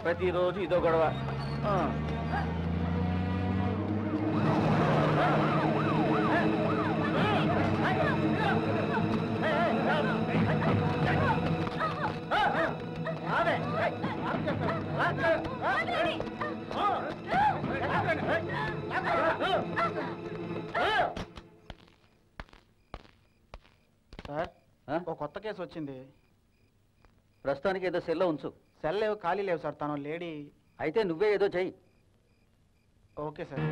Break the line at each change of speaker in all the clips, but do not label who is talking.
ప్రతిరోజు ఇదో గొడవ.
సార్, ఒక కొత్త కేసు వచ్చింది.
ప్రస్తుతానికి ఏదో సెల్లో ఉంచు.
సెల్ లేవు, ఖాళీ లేవు సార్. తను లేడీ.
అయితే నువ్వే ఏదో చెయ్యి.
Okay sir.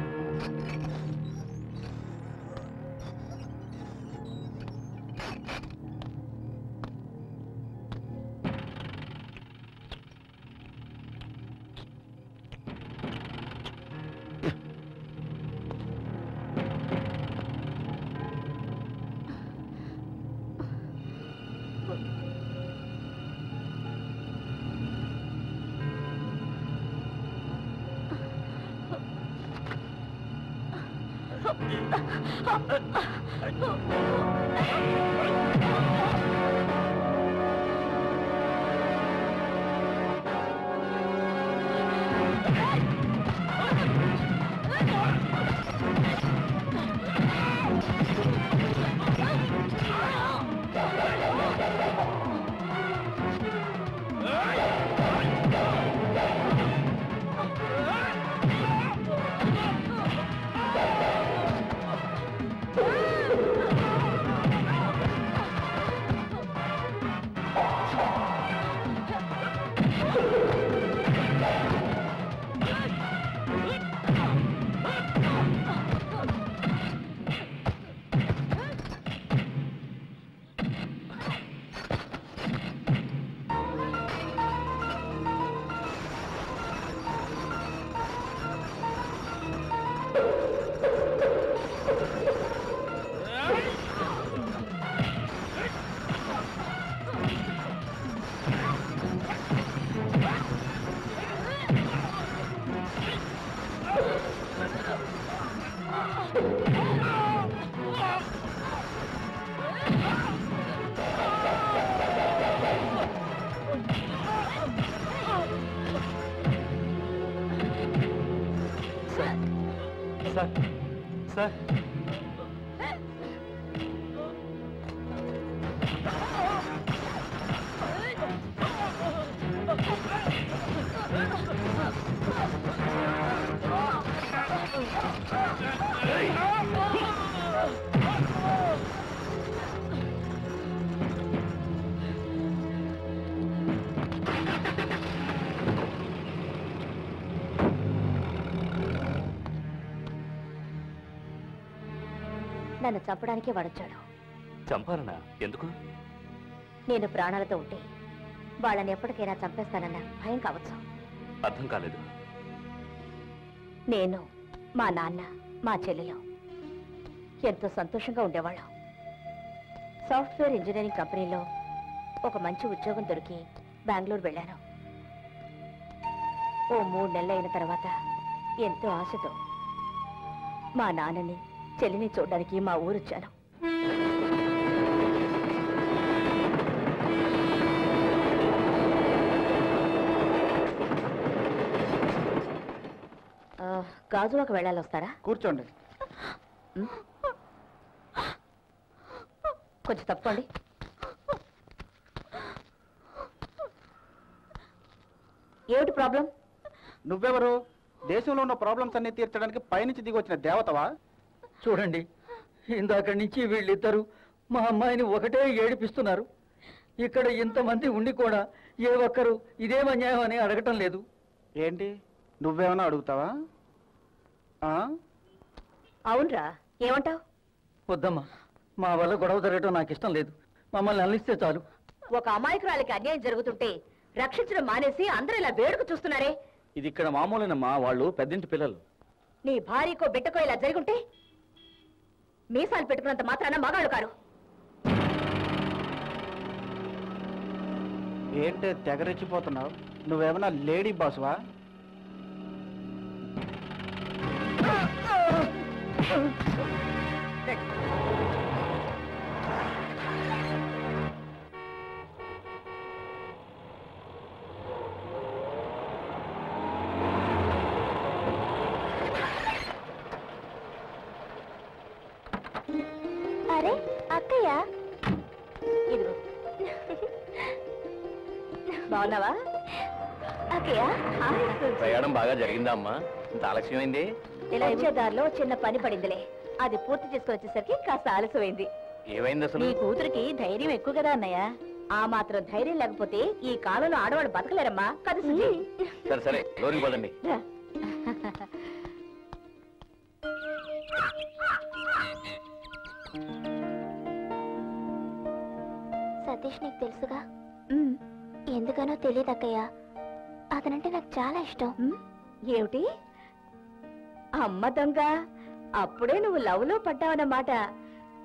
సార్,
నన్ను చంపడానికే వాడొచ్చాడు.
చంపాలనా? ఎందుకు?
నేను ప్రాణాలతో ఉంటే వాళ్ళని ఎప్పటికైనా చంపేస్తానన్న భయం కావచ్చు.
అర్థం కాలేదు.
నేను, మా నాన్న, మా చెల్లెలు ఎంతో సంతోషంగా ఉండేవాళ్ళం. సాఫ్ట్వేర్ ఇంజనీరింగ్ కంపెనీలో ఒక మంచి ఉద్యోగం దొరికి బెంగళూరు వెళ్ళాను. ఓ 3 నెలలు అయిన తర్వాత ఎంతో ఆశతో మా నాన్నని, చెల్లిని చూడడానికి మా ఊరొచ్చాను. గాజువాక వెళ్ళాలి, వస్తారా?
కూర్చోండి.
కొంచెం తప్పండి. ఏమిటి ప్రాబ్లం?
నువ్వెవరు? దేశంలో ఉన్న ప్రాబ్లమ్స్ అన్ని తీర్చడానికి పైనుంచి దిగి వచ్చిన దేవతవా?
చూడండి, ఇందాక నుంచి వీళ్ళిద్దరూ మా అమ్మాయిని ఒకటే ఏడిపిస్తున్నారు. ఇక్కడ ఇంతమంది ఉండి కూడా ఏ ఒక్కరు ఇదేం అన్యాయం అని అడగటం లేదు.
ఏంటి, నువ్వేమన్నా అడుగుతావా?
అవునరా, ఏమంటావు?
వద్దమ్మా, మా వల్ల గొడవ జరగటం నాకు ఇష్టం లేదు. మమ్మల్ని అల్లిస్తే చాలు.
ఒక అమాయకురాలికి అన్యాయం జరుగుతుంటే రక్షించడం మానేసి అందరూ ఇలా వేడుకు చూస్తున్నారే.
ఇది ఇక్కడ మామూలేనమ్మా, వాళ్ళు పెద్దింటి పిల్లలు.
నీ భార్యకో బిడ్డకో ఇలా జరుగుంటే మీసాలు పెట్టుకున్నంత మాత్రాన మగాళ్ళు కారు.
ఏంటి తెగరెచ్చిపోతున్నావు? నువ్వేమన్నా లేడీ బాసువా?
అరే అక్కయ్య, ఇదిగో. బాగున్నావా అక్కయ్య?
ప్రయాణం బాగా జరిగిందా అమ్మా? ఇంత ఆలస్యమైంది?
ఇలా వచ్చే దారిలో చిన్న పని పడిందిలే, అది పూర్తి చేసుకుని వచ్చేసరికి కాస్త ఆలస్యమైంది.
ఏమైంది అసలు?
నీ కూతురికి ధైర్యం ఎక్కువ కదా అన్నయ్య. ఆ మాత్రం ధైర్యం లేకపోతే ఈ కాలంలో ఆడవాళ్ళు బతకలేరమ్మా కదా సుజీ?
సరే సరే, లోనికి పదండి.
రా.
సతీష్ నీకు తెలుసుగా? ఎందుకనో తెలియదు అక్కయ్య, అతనంటే నాకు చాలా ఇష్టం.
ఏమిటి అమ్మ దొంగ, అప్పుడే నువ్వు లవ్ లో పడ్డావన్నమాట.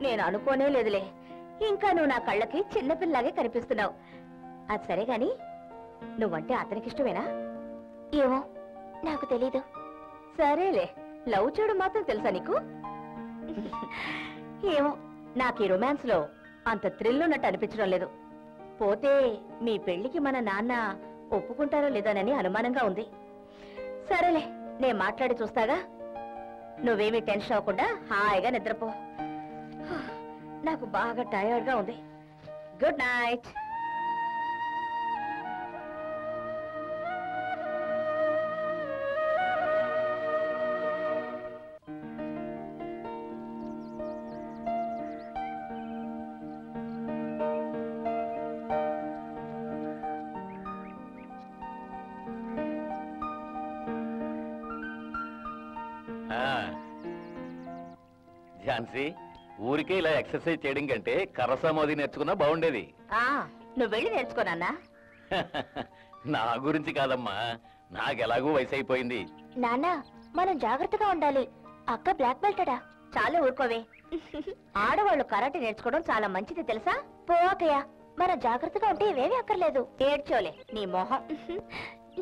నేను అనుకోనే లేదులే. ఇంకా నువ్వు నా కళ్ళకి చిన్నపిల్లలాగే కనిపిస్తున్నావు. అది సరే గాని నువ్వంటే అతనికి ఇష్టమేనా?
ఏమో నాకు తెలీదు.
సరేలే, లవ్ చేయడం మాత్రం తెలుసా నీకు? ఏమో, నాకు ఈ రొమాన్స్ లో అంత థ్రిల్ ఉన్నట్టు అనిపించడం లేదు. పోతే మీ పెళ్లికి మన నాన్న ఒప్పుకుంటారో లేదోనని అనుమానంగా ఉంది. సరేలే, నేను మాట్లాడి చూస్తాగా. నువ్వేమీ టెన్షన్ అవ్వకుండా హాయిగా నిద్రపో. నాకు బాగా టైర్డ్ గా ఉంది. Good night.
ఝాన్సీ, ఊరికే ఇలా ఎక్సర్సైజ్ చేయడం కంటే కర్రసామోది నేర్చుకున్నా బాగుండేది.
నువ్వు వెళ్ళి నేర్చుకోనన్నా.
నా గురించి కాదమ్మా, నాకెలాగూ వయసు అయిపోయింది.
నాన్న మనం జాగ్రత్తగా ఉండాలి. అక్క బ్లాక్ బెల్టడా?
చాలా ఊరుకోవే. ఆడవాళ్ళు కరాటే నేర్చుకోవడం చాలా మంచిది తెలుసా?
పో అక్కయ్య, మనం జాగ్రత్తగా ఉంటే ఇవేమీ అక్కర్లేదు.
ఏడ్చోలే నీ మొహం.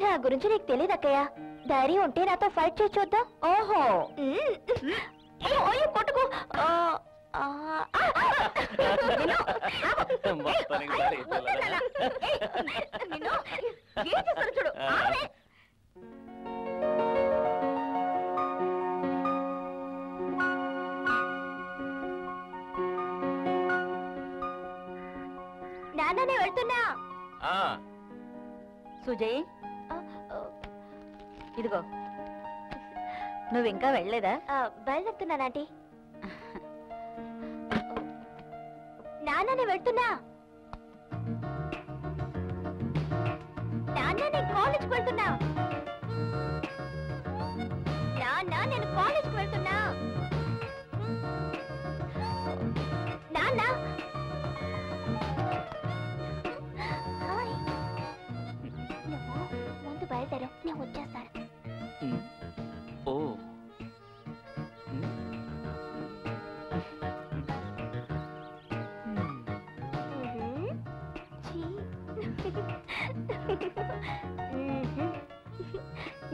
నా గురించి నీకు తెలియదు అక్కయ్య. ధైర్యం ఉంటే నాతో ఫైట్ చేసి చూద్దాం.
ఓహో, కొట్టుకో.
మొత్తానికి సరే,
చూడు.
నాన్ననే వెళ్తున్నా.
సుజయ్, ఇదిగో. నువ్వు ఇంకా వెళ్ళలేదా?
బయలుదేరుతున్నాను ఆంటీ. నాన్ననే వెళ్తున్నా. నాన్న నేను కాలేజ్కి వెళ్తున్నా. నాన్న నేను కాలేజ్కి వెళ్తున్నా. నాన్న హాయ్. నువ్వు ముందు బయలుదేరు, నేను వచ్చేస్తాను.
ఓ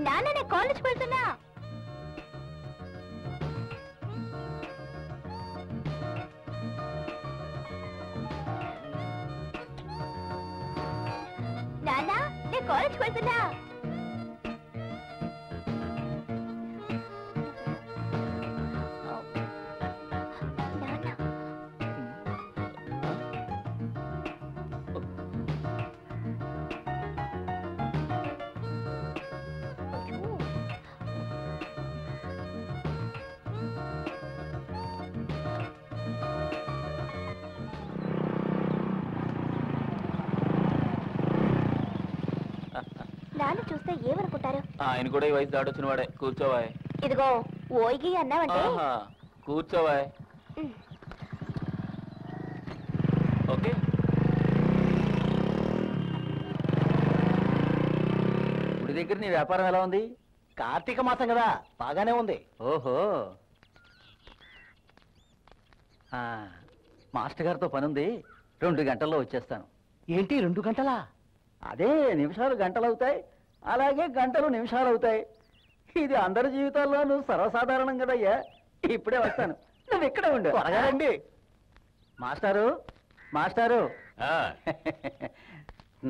నాన్న నేను కాలేజ్కి వెళ్తున్నా. నాన్న నేను కాలేజ్కి వెళ్తున్నా. నాన్న చూస్తే ఏమనుకుంటారు?
ఆయన కూడా ఈ వయసు దాడొచ్చిన వాడే. కూర్చోవా.
ఇదిగో ఓయిగి అన్నావంటే
కూర్చోవా. ఓకే.
దగ్గర నీ వ్యాపారం ఎలా ఉంది?
కార్తీక మాసం కదా, బాగానే ఉంది.
ఓహో. మాస్టర్ గారితో పనుంది, 2 గంటల్లో వచ్చేస్తాను.
ఏంటి 2 గంటలా?
అదే నిమిషాలు గంటలు అవుతాయి, అలాగే గంటలు నిమిషాలు అవుతాయి. ఇది అందరి జీవితాల్లోనూ సర్వసాధారణం కదయ్యా. ఇప్పుడే వస్తాను, నువ్వు ఇక్కడే ఉండు.
త్వరగా రండి.
మాస్టారు, మాస్టారు,
ఆ,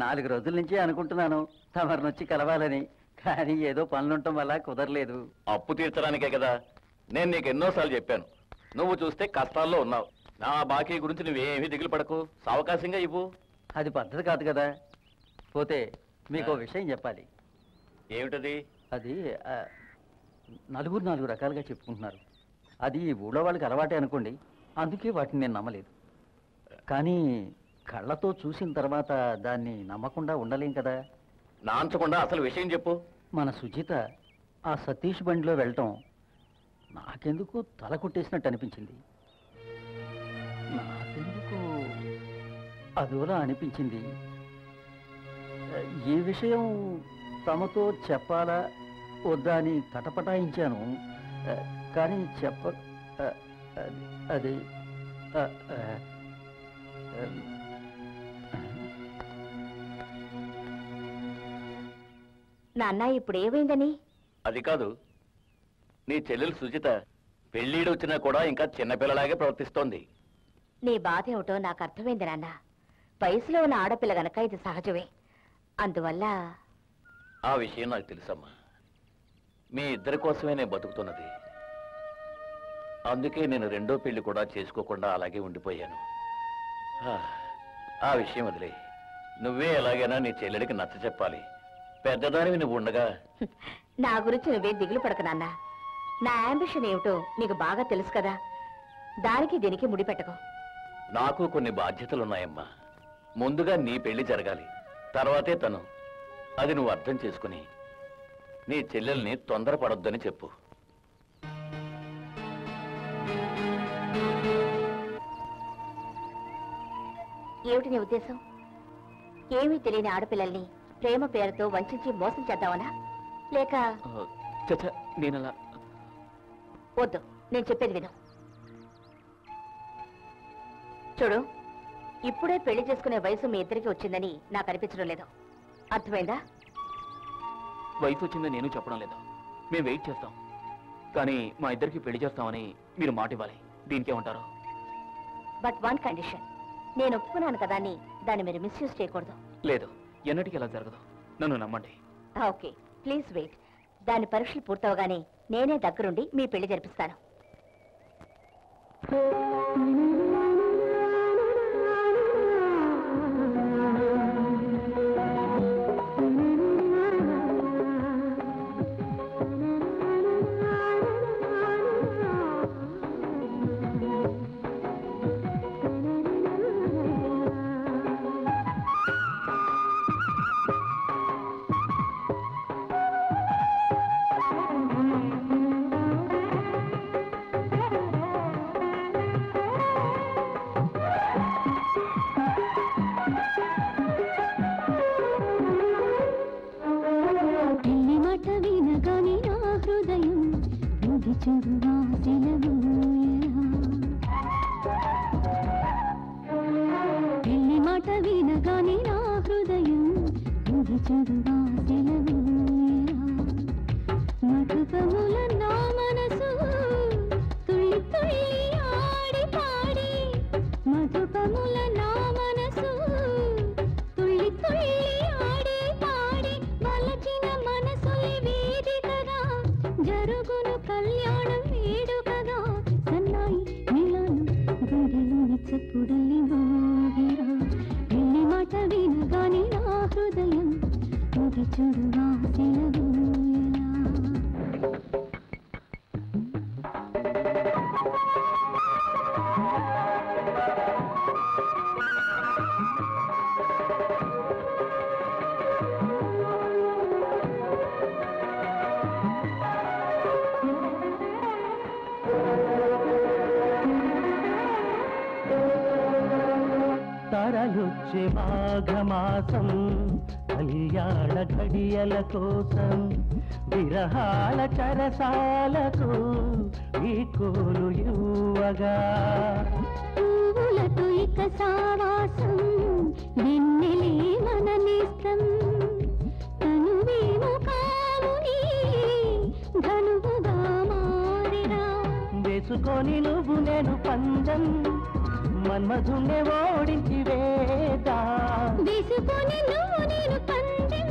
4 రోజుల నుంచి అనుకుంటున్నాను తమరినొచ్చి కలవాలని, కానీ ఏదో పనులుండటం వల్ల కుదరలేదు.
అప్పు తీర్చడానికే కదా నేను నీకు ఎన్నోసార్లు చెప్పాను. నువ్వు చూస్తే కష్టాల్లో ఉన్నావు. నా బాకీ గురించి నువ్వేమీ దిగులు పడకు, సావకాశంగా ఇవ్వు.
అది పద్ధతి కాదు కదా. పోతే మీకు విషయం చెప్పాలి.
ఏమిటది?
అది నలుగురు 4 రకాలుగా చెప్పుకుంటున్నారు. అది ఈ ఊళ్ళో వాళ్ళకి అలవాటే అనుకోండి, అందుకే వాటిని నేను నమ్మలేదు. కానీ కళ్ళతో చూసిన తర్వాత దాన్ని నమ్మకుండా ఉండలేం కదా.
నాంచకుండా అసలు విషయం చెప్పు.
మన సుజిత ఆ సతీష్ బండిలో వెళ్ళటం నాకెందుకు తల కొట్టేసినట్టు అనిపించింది. నాకెందుకు అదోలా అనిపించింది. ఈ విషయం తమతో చెప్పాలా వద్దా అని తటపటాయించాను. కానీ అది
నాన్న ఇప్పుడు ఏమైందని?
అది కాదు, నీ చెల్లెలు సుజిత పెళ్ళీడు వచ్చినా కూడా ఇంకా చిన్నపిల్లలాగే ప్రవర్తిస్తోంది.
నీ బాధ ఏమిటో నాకు అర్థమైంది నాన్న. వయసులో ఉన్న ఆడపిల్ల గనక ఇది సహజమే. అందువల్ల
ఆ విషయం నాకు తెలుసమ్మా. మీ ఇద్దరి కోసమే నేను బతుకుతున్నది. అందుకే నేను 2వ పెళ్లి కూడా చేసుకోకుండా అలాగే ఉండిపోయాను. ఆ విషయం వదిలే. నువ్వే ఎలాగైనా నీ చెల్లెడికి నచ్చ చెప్పాలి. పెద్దదానివి నువ్వు ఉండగా.
నా గురించి నువ్వే దిగులు పడక నాన్న. నా యాంబిషన్ ఏమిటో నీకు బాగా తెలుసు కదా. దానికి దీనికి ముడిపెట్టకు.
నాకు కొన్ని బాధ్యతలున్నాయమ్మా. ముందుగా నీ పెళ్లి జరగాలి, తర్వాతే తను. అది నువ్వు అర్థం చేసుకుని నీ చెల్లెల్ని తొందరపడొద్దని చెప్పు.
ఏమిటి నీ ఉద్దేశం? ఏమీ తెలియని ఆడపిల్లల్ని ప్రేమ పేరుతో వంచి మోసం చేద్దామనా? లేక
నేనలా
వద్దు, నేను చెప్పేది విను. చూడు, ఇప్పుడే పెళ్లి చేసుకునే వయసు మీ ఇద్దరికి వచ్చిందని నాకు అనిపించడం లేదు. అర్థమైందా?
వయసు వచ్చిందని నేను చెప్పడం లేదు. మేము వెయిట్ చేస్తాం, కానీ మా ఇద్దరికి పెళ్లి చేస్తామని మీరు మాట ఇవ్వాలి. దీనికేమంటారు?
But 1 condition. నేను ఒప్పుకున్నాను కదా అని దాన్ని మీరు మిస్యూజ్ చేయకూడదు.
లేదు, ఎన్నటికీ అలా జరగదు. నన్ను నమ్మండి.
Okay, please wait. దాని పరీక్షలు పూర్తవగానే నేనే దగ్గరుండి మీ పెళ్లి జరిపిస్తాను.
మాఘమాసం కళ్యాణ ఘడియల కోసం విరహాల చరసాలకు ఈ కోలు యువగా
పువ్వులతో ఇక సావాసం వెన్నెలే మననిస్తం తనువేమో కాముని ధనువుగా మారిరా
వేసుకొని నువ్వు నేను పందం మన్మధుణ్ణి ఓడించి వేదా
వేసుకొని నువ్వు నేను పందెం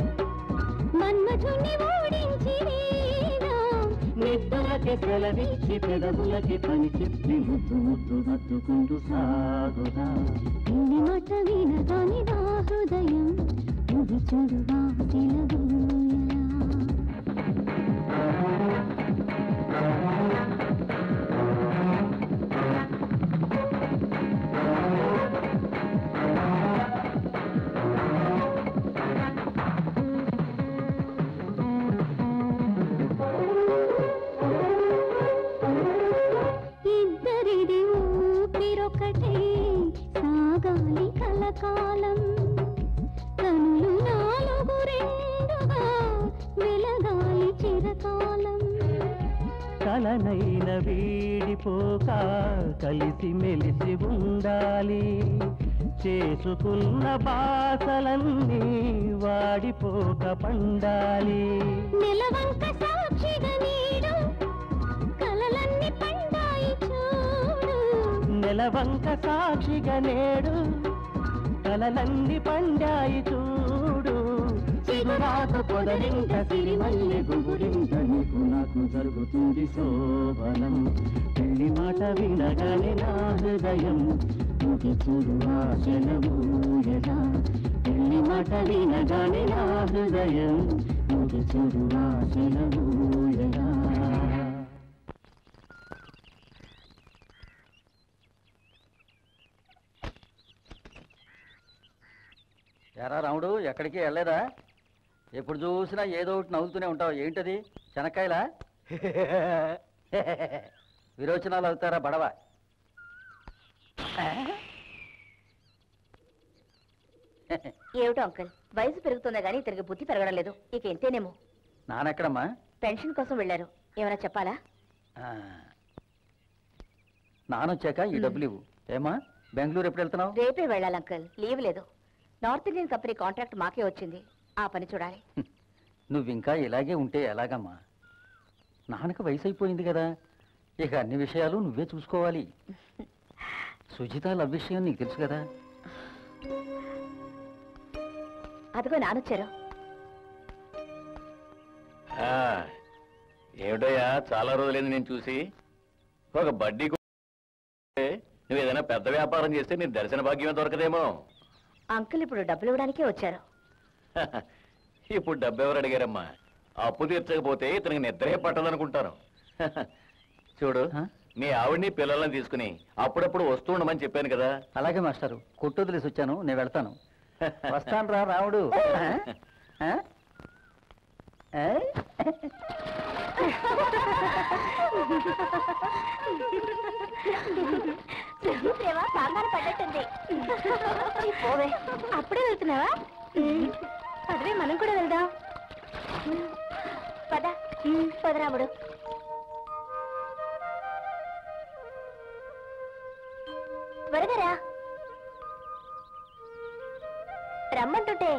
మన్మధుణ్ణి ఓడించి వేదా
నిద్దులకి సెలవిచ్చి పెదవులకి పని చెప్పి ముద్దు ముద్దు హత్తుకుంటూ సాగుదా
ఇన్ని మాట వినగాని నా హృదయం ఇది చూడువా తెలవోయలా ఇద్దరిది ఊపిరొకటే సాగాలి కలకాలం కనులు నాలుగు రెండుగా వెలగాలి చిరకాలం
కలనైన వీడిపోక కలిసి మెలిసి ఉండాలి చేసుకున్న బాసలన్నీ వాడిపోక పండాలి
నెలవంక సాక్షిగా నీడు కలలన్నీ పండాయి చూడు
నెలవంక సాక్షిగా నేడు కలలన్నీ పండాయి చూడు సిగురాకు పొదరింక సిరిమల్లె గుగురింక నీకు నాకు జరుగుతుంది శోభనం పెళ్లి మాట వినగానే నా హృదయం ముగి చూడు ఆశలమూయగా పెళ్లి మాట వినగానే నా హృదయం ముగి చూడు ఆశలమూయగా
ఎరా రాముడు ఎక్కడికి వెళ్ళలేదా? ఎప్పుడు చూసినా ఏదో ఒకటి నవ్వుతూనే ఉంటావు. ఏంటది? శనక్కాయలా? విరోచనాలు అవుతారా బడవ?
ఏమిటో అంకుల్, వయసు పెరుగుతుందా గానీ ఇతనికి బుద్ధి పెరగడం లేదు. ఇక ఎంతేనేమో.
నానెక్కడమ్మా?
పెన్షన్ కోసం వెళ్ళారు. ఏమైనా చెప్పాలా?
నానొచ్చాక ఈ డబ్బులు ఇవ్వు. ఏమా బెంగళూరు ఎప్పుడు వెళ్తున్నావు?
రేపే వెళ్ళాలి అంకుల్, లీవ్ లేదు. నార్త్ ఇండియన్ కంపెనీ కాంట్రాక్ట్ మాకే వచ్చింది. ఆ పని చూడాలి.
నువ్వు ఇంకా ఇలాగే ఉంటే ఎలాగమ్మా? నాన్నకు వయసు అయిపోయింది కదా, ఇక అన్ని విషయాలు నువ్వే చూసుకోవాలి. సుజిత లవ్ విషయం నీకు తెలుసు కదా.
అదిగో నానొచ్చారు.
ఏమిటయ్యా చాలా రోజులైంది నేను చూసి. ఒక బడ్డీ నువ్వు ఏదైనా పెద్ద వ్యాపారం చేస్తే నీ దర్శన భాగ్యమే దొరకదేమో.
అంకుల్ ఇప్పుడు డబ్బులు ఇవ్వడానికే వచ్చారు.
ఇప్పుడు డబ్బు ఎవరు అడిగారమ్మా? అప్పు తీర్చకపోతే ఇతనికి నిద్రే పట్టదనుకుంటాను. చూడు, మీ ఆవిడ్ని పిల్లల్ని తీసుకుని అప్పుడప్పుడు వస్తూ ఉండమని చెప్పాను కదా.
అలాగే మాస్టారు, కొట్టు వదిలేసి వచ్చాను, నేను వెళ్తాను. వస్తాను రా రాముడు.
కంగారు పడ్డట్టుంది.
పోవే,
అప్పుడే వెళ్తున్నావా?
అదే మనం కూడా వెళ్దాం.
పద పదరాముడు. త్వరగా రా, రమ్మంటుంటే.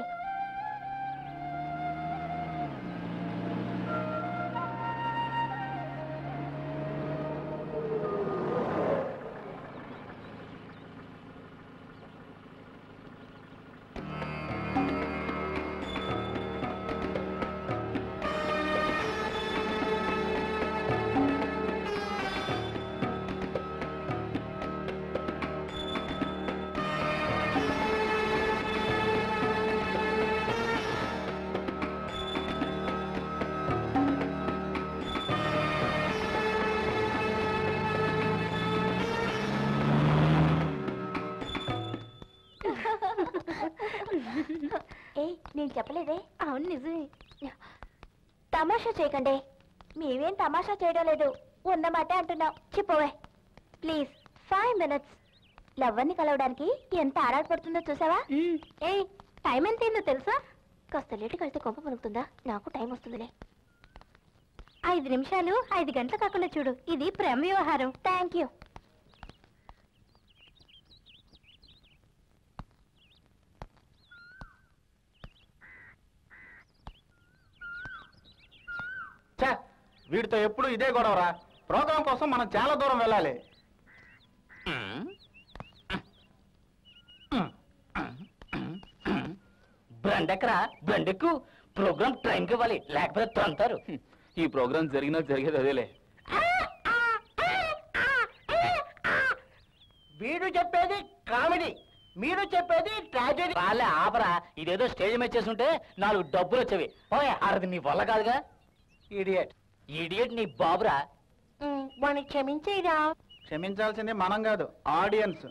నేను చెప్పలేదే.
అవును, నిజమే.
తమాషా చేయకండి. మేమేం తమాషా చేయడం లేదు, ఉన్నమాట అంటున్నాం. చెప్పవే ప్లీజ్. 5 minutes. లవ్వర్ని కలవడానికి ఎంత ఆరాటపడుతుందో చూసావా?
ఏ టైం ఎంతైందో తెలుసా?
కాస్త లేటుగా వెళ్తే కొంప మునుగుతుందా? నాకు టైం వస్తుందిలే.
5 నిమిషాలు 5 గంటలు కాకుండా చూడు, ఇది ప్రేమ వ్యవహారం.
Thank you.
వీడితో ఎప్పుడు ఇదే గొడవరా. ప్రోగ్రాం కోసం మనం చాలా దూరం వెళ్ళాలి.
బ్రండెక్కరా, బ్రండెక్కు. ప్రోగ్రామ్ టైంకి ఇవ్వాలి, లేకపోతే తంతారు. ఈ ప్రోగ్రామ్ జరిగినా జరిగేది అదేలే.
వీడు చెప్పేది కామెడీ, మీరు చెప్పేది ట్రాజెడీ.
వాళ్ళే ఆపరా, ఇదేదో స్టేజ్ మీద చేస్తుంటే 4 డబ్బులు వచ్చేవి. ఓయ్, అది నీ వల్ల కాదుగా.
ఇడియట్.
ఇడియట్ నీ బాబురా.
వాణ్ణి క్షమించేరా.
క్షమించాల్సింది మనం కాదు, ఆడియన్స్.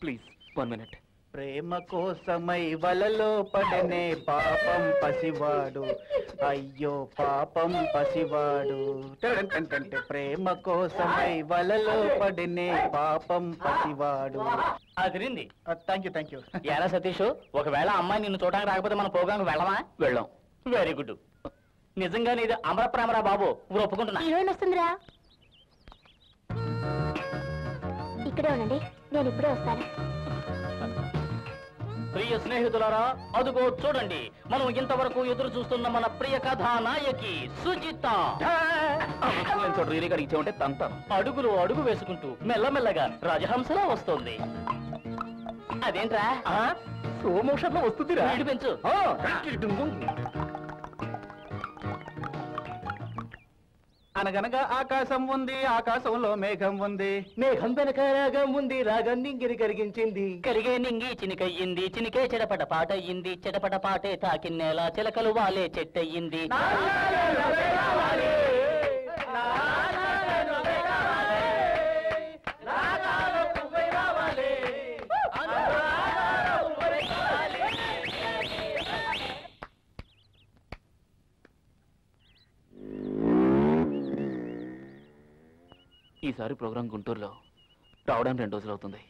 Please 1 minute.
ప్రేమ కోసమై వలలో పడనే పాపం పసివాడు, అయ్యో పాపం పసివాడు. ప్రేమ కోసమై వలలో పడనే పాపం పసివాడు.
అదిరింది.
Thank you.
ఎరా సతీష్, ఒకవేళ అమ్మాయి నిన్ను చూడడానికి రాకపోతే మన ప్రోగ్రామ్ వెళ్ళమా? వెళ్ళాం. Very good. నిజంగా నీది అమరప్రామరా బాబు, ఇప్పుడు ఒప్పుకుంటున్నా.
హీరోయిన్ వస్తుందిరా. ఇక్కడే ఉండండి, నేను ఇప్పుడే వస్తాను.
ప్రియ స్నేహితులారా, అదుగో చూడండి, మనం ఇంతవరకు ఎదురు చూస్తున్న మన ప్రియ కథానాయకి సుజిత. చూడండి, తంతాను. అడుగులు అడుగు వేసుకుంటూ మెల్లమెల్లగా రాజహంసలా వస్తోంది. అదేంట్రా, స్లో మోషన్ లో వస్తుంది. పెంచు.
అనగనగా ఆకాశం ఉంది, ఆకాశంలో మేఘం ఉంది.
మేఘం వెనక రాగం ఉంది, రాగం నింగిరి కరిగించింది.
కరిగే నింగి చినికయ్యింది, చినికే చెడపట పాటయ్యింది, చెడపట పాటే తాకిన్నేలా చిలకలు వాలే చెట్టయ్యింది. ఈసారి ప్రోగ్రాం గుంటూరులో రావడానికి 2 రోజులు అవుతుంది.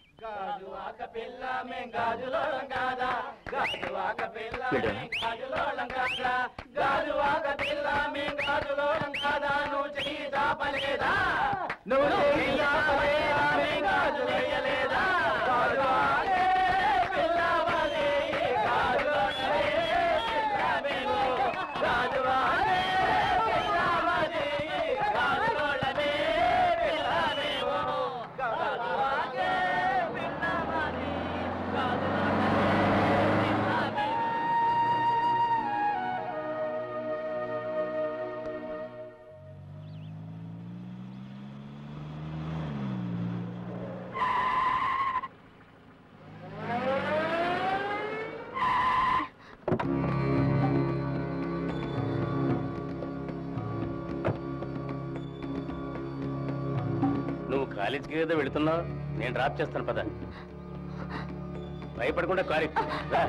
కాలేజీకి ఏదో వెళుతున్నావు, నేను డ్రాప్ చేస్తాను పద. భయపడకుండా కారు ఎక్కు. రా.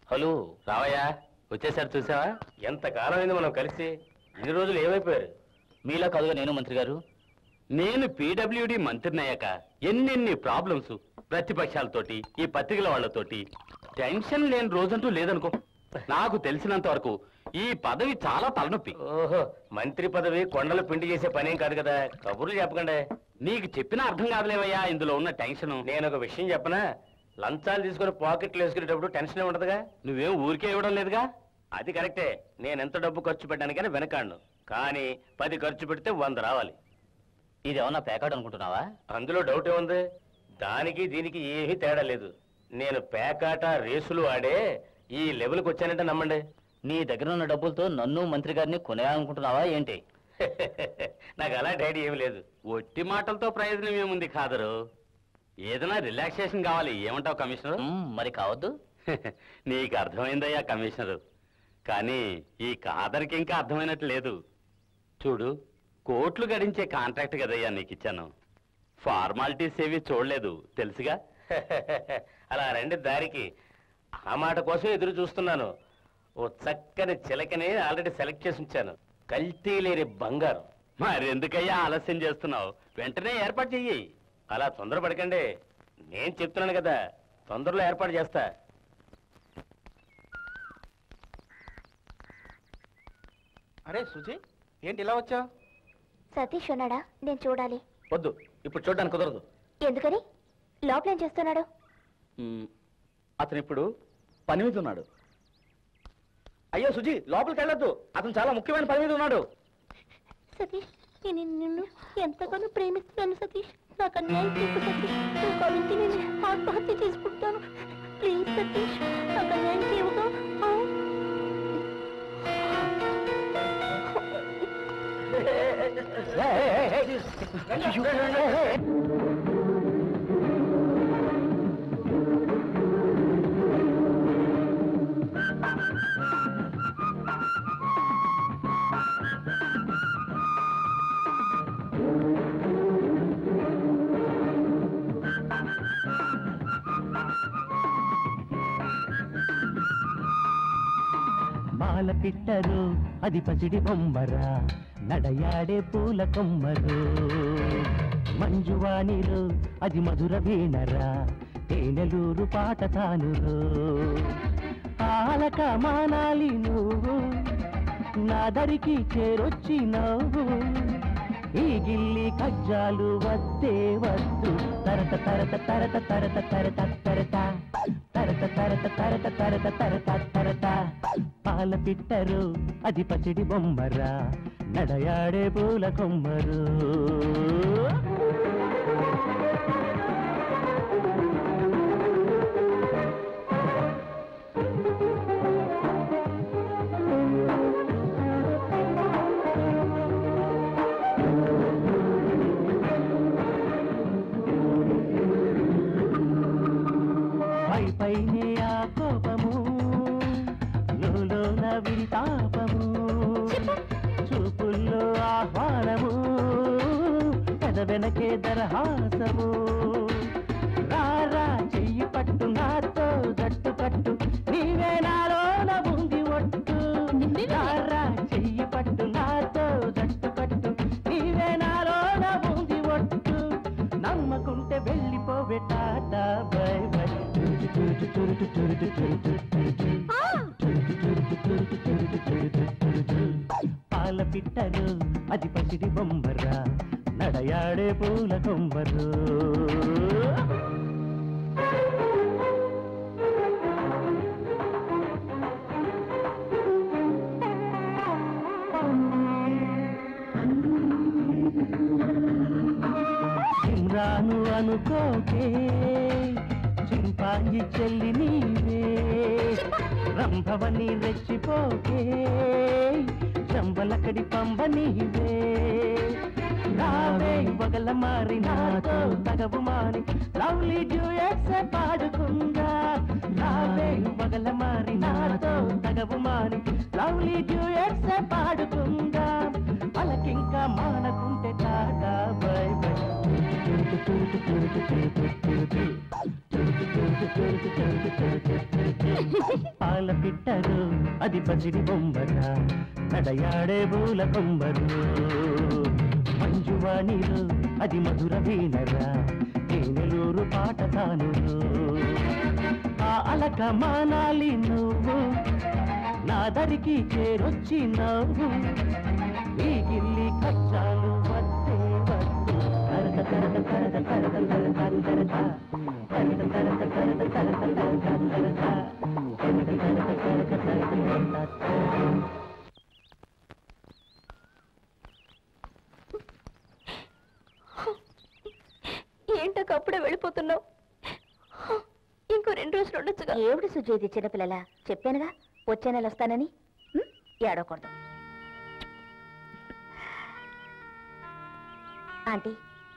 హలో రావయ్యా, వచ్చేసారి చూసావా? ఎంతకాలం అయింది మనం కలిసి. ఇన్ని రోజులు ఏమైపోయారు?
మీలా కాదుగా నేను మంత్రి గారు.
నేను పీడబ్ల్యూడి మంత్రిని అయ్యాక ఎన్నెన్ని ప్రాబ్లమ్స్, ప్రతిపక్షాలతోటి, ఈ పత్రికల వాళ్లతోటి. టెన్షన్ లేని రోజంటూ లేదనుకో. నాకు తెలిసినంత వరకు ఈ పదవి చాలా తలనొప్పి. ఓహో, మంత్రి పదవి కొండలు పిండి చేసే పనేం కాదు కదా. కబుర్లు చెప్పకండి. నీకు చెప్పినా అర్థం కాదులేవయ్యా ఇందులో ఉన్న టెన్షన్. నేను ఒక విషయం చెప్పనా? లంచాలు తీసుకుని పాకెట్లు వేసుకునేటప్పుడు టెన్షన్ ఉండదుగా. నువ్వేం ఊరికే ఇవ్వడం లేదుగా. అది కరెక్టే, నేను ఎంత డబ్బు ఖర్చు పెట్టడానికైనా వెనకాడను. కానీ 10 ఖర్చు పెడితే 100 రావాలి.
ఇదేమన్నా పేకాడు అనుకుంటున్నావా?
అందులో డౌట్ ఏముంది? దానికి దీనికి ఏమీ తేడా లేదు. నేను పేకాట రేసులు ఆడే ఈ లెవెల్కి వచ్చానంటే నమ్మండి.
నీ దగ్గర ఉన్న డబ్బులతో నన్ను మంత్రి గారిని కొనేయాలనుకుంటున్నావా ఏంటి?
నాకు అలాంటి ఐడియా ఏమి లేదు. ఒట్టి మాటలతో ప్రయోజనం ఏముంది ఖాదరు?
ఏదైనా రిలాక్సేషన్ కావాలి, ఏమంటావు కమిషనర్?
మరి కావద్దు.
నీకు అర్థమైందయ్యా కమిషనరు, కానీ ఈ కాదరికి ఇంకా అర్థమైనట్టు లేదు. చూడు, కోట్లు గడించే కాంట్రాక్ట్ కదయ్యా నీకు ఇచ్చాను. ఫార్మాలిటీస్ ఏవి చూడలేదు, తెలుసుగా.
అలా రండి దారికి. ఆ మాట కోసం ఎదురు చూస్తున్నాను. ఓ చక్కని చిలకని ఆల్రెడీ సెలెక్ట్ చేసి ఉంచాను. కల్తీ లేని బంగారం.
మరెందుకయ్యా ఆలస్యం చేస్తున్నావు? వెంటనే ఏర్పాటు చెయ్యి.
అలా తొందరపడకండి, నేను చెప్తున్నాను కదా, తొందరలో ఏర్పాటు చేస్తా.
అరే సుజీ, ఏంటి ఇలా వచ్చావు?
సతీష్ ఉన్నాడా? నేను చూడాలి.
వద్దు, ఇప్పుడు చూడడానికి కుదరదు.
ఎందుకని? లోపల ఏం చేస్తున్నాడు?
అతను ఇప్పుడు పని మీద ఉన్నాడు. అయ్యో సుజీ, లోపలికి వెళ్ళొద్దు, అతను చాలా ముఖ్యమైన పని మీద ఉన్నాడు.
సతీష్, నేను నిన్ను ఎంతగానో ప్రేమిస్తున్నాను సతీష్. నాకు అన్యాయం చేయకు సతీష్. నువ్వు కావాలంటే నేను ఆత్మహత్య చేసుకుంటాను. ప్లీజ్ సతీష్, నాకు అన్యాయం చేయవుగా.
పాల పిట్టరు అది పసిడి బొమ్మరా, నడయాడే పూల కొమ్మరు. మంజువాణిలో అది మధుర వీణరా, తేనెలూరు పాట తానురు. ఆలక మానాలి నువ్వు నా దరికి చేరొచ్చినావు. ఈ గిల్లి కజ్జాలు వద్దే వద్దు, తరత తరత తరత తరత తరత తరత తరత తరత తరత తరత తరత తరత. పాల పిట్టరు అది పసిడి బొమ్మరా, నడయాడే పూల కొమ్మరు. పైనే ఆ కోపము, లోన విరితాపము, చూపుల్లో ఆహ్వానము, పెద వెనకే దరహాసము. రారా చెయ్యి పట్టు నాతో జట్టు కట్టు, నీవే నాలోన ఉంది ఒట్టు. రారా చెయ్యి పట్టు నాతో జట్టు కట్టు, నీవే నాలోన ఉంది ఒట్టు. నమ్మకుంటే వెళ్ళిపోవే టాటా బై బై. పాల పిట్టరు అది పసిడి బొమ్మరా, నడయాడే పూల కొమ్మరు. రాను అనుకోకే చింపాంగి చెల్లి నీవే, రంభవని రెచ్చిపోకే చంబలకడి పంబ నీవే. రావే వగల మారి నాతో తగవు మారి, లవ్లీ డ్యూయట్స్ పాడుకుందా. రావే వగల మారి నాతో తగవు మారి, లవ్లీ డ్యూయట్స్ పాడుకుందా. వాళ్ళకింకా మానకుంటే టాటా బై బై. పాల పిట్టరు అది పసిడి బొమ్మరా, నడయాడే పూల కొమ్మరు. మంజువాణిలో అది మధుర వీణరా, తేనెలూరు పాట తానురు. ఆ అలక మానాలి నువ్వు నా దరికి చేరొచ్చినావు. ఈ గిల్లి కచ్చాలు వద్దే వద్దు, తరత తరత తరత తరత తరత తరత తరత తరత తరత తరత తరత తరత.
ఏంటో అప్పుడే వెళ్ళిపోతున్నావు? ఇంకో 2 రోజులు ఉండొచ్చుగా. ఏమిటి సుజేది చిన్నపిల్లలా? చెప్పానుగా వచ్చే నెల వస్తానని. ఏడవకూడదు. ఆంటీ,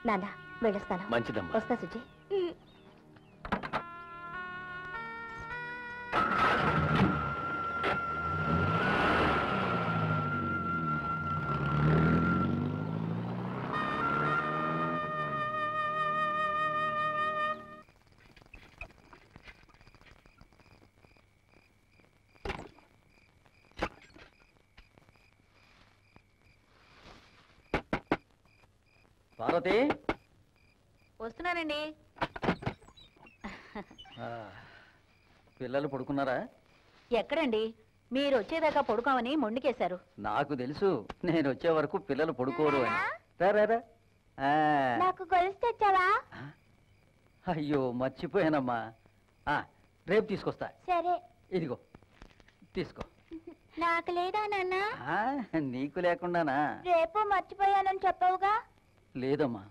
నాన్న వెళ్ళొస్తాను.
మంచిదమ్మా.
వస్తా సుజీ.
పార్వతి
వస్తున్నానండి.
పిల్లలు పడుకున్నారా?
ఎక్కడండి, మీరు వచ్చేదాకా పడుకోమని మొండికేశారు.
నాకు తెలుసు నేను వచ్చే వరకు పిల్లలు పడుకోరు అని. రా.
నాకు గొలుసు తెచ్చావా?
అయ్యో మర్చిపోయానమ్మా. రేపు తీసుకొస్తా.
సరే.
ఇదిగో తీసుకో.
నాకు లేదా నాన్న?
నీకు లేకుండానా?
రేపు మర్చిపోయానని చెప్పవుగా?
లేదమ్మా,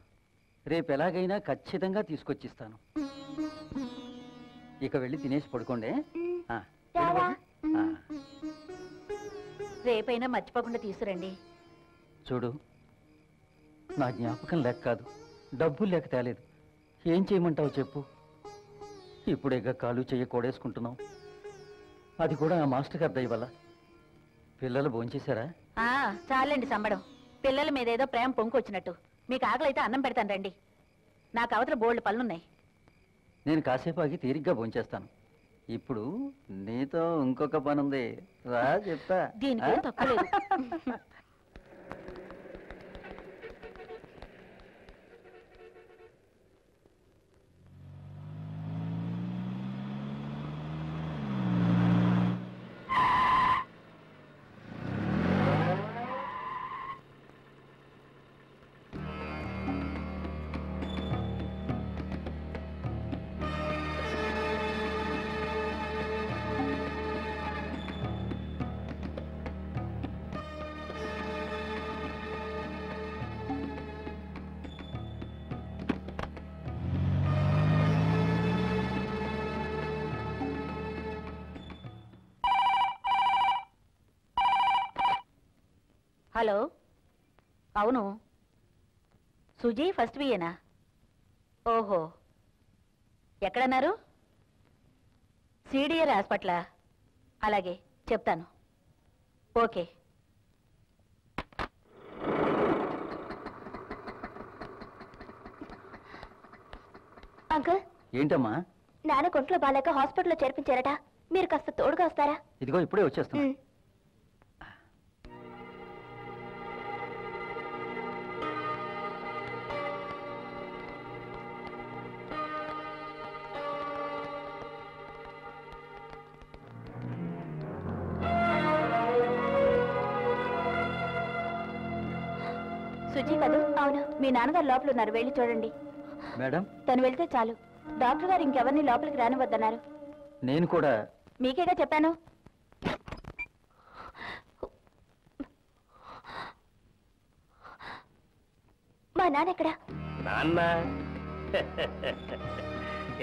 రేపు ఎలాగైనా ఖచ్చితంగా తీసుకొచ్చిస్తాను. ఇక వెళ్ళి తినేసి పడుకోండి.
రేపైనా మర్చిపోకుండా తీసుకురండి.
చూడు, నా జ్ఞాపకం లేక కాదు, డబ్బులు లేక తేలేదు. ఏం చేయమంటావు చెప్పు? ఇప్పుడేగా కాలు చెయ్యి కోడేసుకుంటున్నాం. అది కూడా ఆ మాస్టర్ గారి దయ వల్ల. పిల్లలు భోంచేశారా?
చాలండి సంబడం. పిల్లల మీద ఏదో ప్రేమ పొంకొచ్చినట్టు. మీకు ఆకలి అయితే అన్నం పెడతాను రండి. నాకు అవతల బోల్డ్ పనులున్నాయి.
నేను కాసేపు ఆగి తీరిగ్గా భోంచేస్తాను. ఇప్పుడు నీతో ఇంకొక పని ఉంది, రా చెప్తా.
దీనికి తక్కువ. హలో, అవును. సుజీ ఫస్ట్ బిఏనా? ఓహో, ఎక్కడన్నారు? సిడిఆర్ హాస్పిటలా? అలాగే చెప్తాను. ఓకే.
అంకుల్,
ఏంటమ్మా?
నాన్న కొంట్లో బాలేక హాస్పిటల్లో చేర్పించారట. మీరు కాస్త తోడుగా వస్తారా?
ఇదిగో ఇప్పుడే వచ్చేస్తున్నా.
సుజీ కదూ? అవును. మీ నాన్నగారు లోపల ఉన్నారు, వెళ్ళి చూడండి.
మేడం,
తను వెళ్తే చాలు. డాక్టర్ గారు ఇంకెవరిని లోపలికి రానివద్దన్నారు.
నేను కూడా
మీకేగా చెప్పాను. మా నాన్న ఎక్కడా?
నాన్న?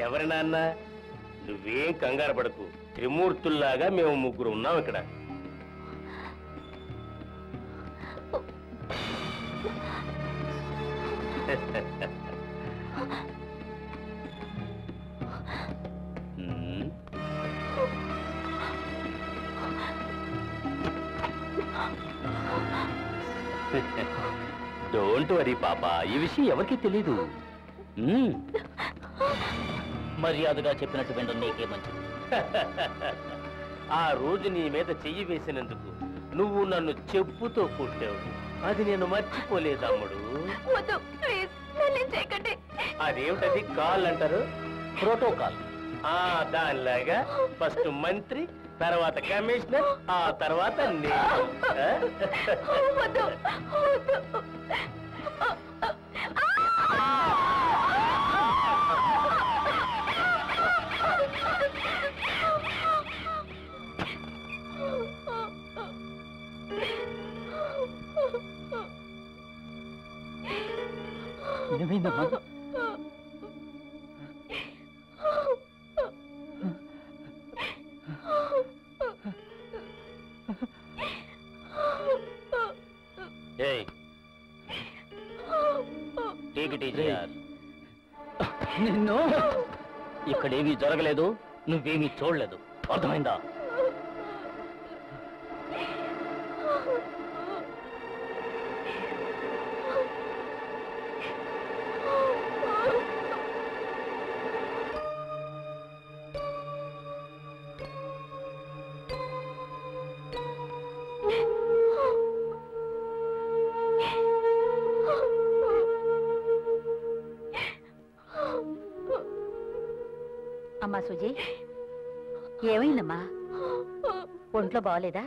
ఎవరి నాన్న? నువ్వేం కంగారు పడకు. త్రిమూర్తుల్లాగా మేము ముగ్గురు ఉన్నాం ఇక్కడ. డోంట్ వరీ పాపా, ఈ విషయం ఎవరికి తెలీదు.
మర్యాదగా చెప్పినట్టు వినడం నీకే మంచిది.
ఆ రోజు నీ మీద చెయ్యి వేసినందుకు నువ్వు నన్ను చెప్పుతో కొట్టావు. అది నేను మర్చిపోలేదు అమ్ముడు. అదేమిటది కాల్ అంటారు?
ప్రోటోకాల్.
దానిలాగా ఫస్ట్ మంత్రి, తర్వాత కమిషనర్, ఆ తర్వాత నేను.
ఏమైందమ్మా?
నిన్ను ఇక్కడేమీ జరగలేదు, నువ్వేమీ చూడలేదు, అర్థమైందా?
అమ్మా సుజీ, ఏమైందమ్మా? ఒంట్లో బాగోలేదా?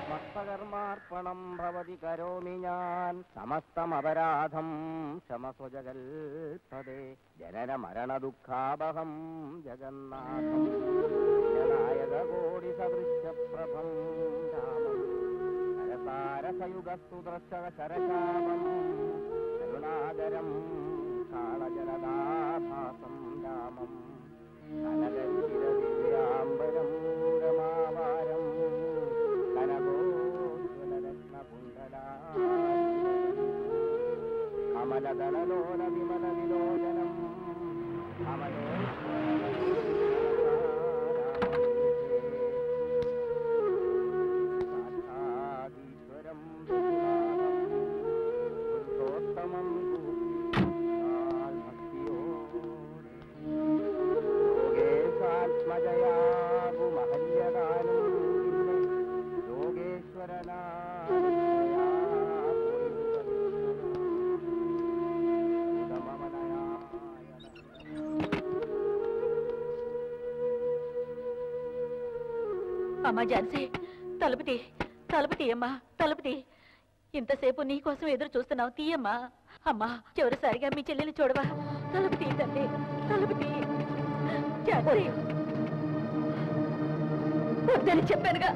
మస్తకర్మార్పణం భవతి కరోమి ഞാൻ సమస్తమపరాధం క్షమస్వ జగల్పదే జనన మరణ దుఃఖాభవం జగన్నాథం జనాయక కోటి సదృశ్య ప్రభం రామం సరసారసయుగస్తు దృశ్య శరశాపం కరుణాకరం కాళజలదాభాసం రామం కనగంచిర దివ్యాంబరం రమావారం కమలదళలోన విమల విలోచనం సాక్షాదీశ్వరం పురుషోత్తమం యోగేశాత్మజయాగు మహల్యగానం యోగేశ్వరనా
అమ్మా ఝాన్సీ, తలుపు తీయమ్మా, తలుపు తీ. ఇంతసేపు నీకోసం ఎదురు చూస్తున్నావు, తీయమ్మా. అమ్మా, చివరిసారిగా మీ చెల్లెలు చూడవా? తలుపు తీ తల్లి, తలుపు తీ. ఝాన్సీ, వద్దని చెప్పానుగా.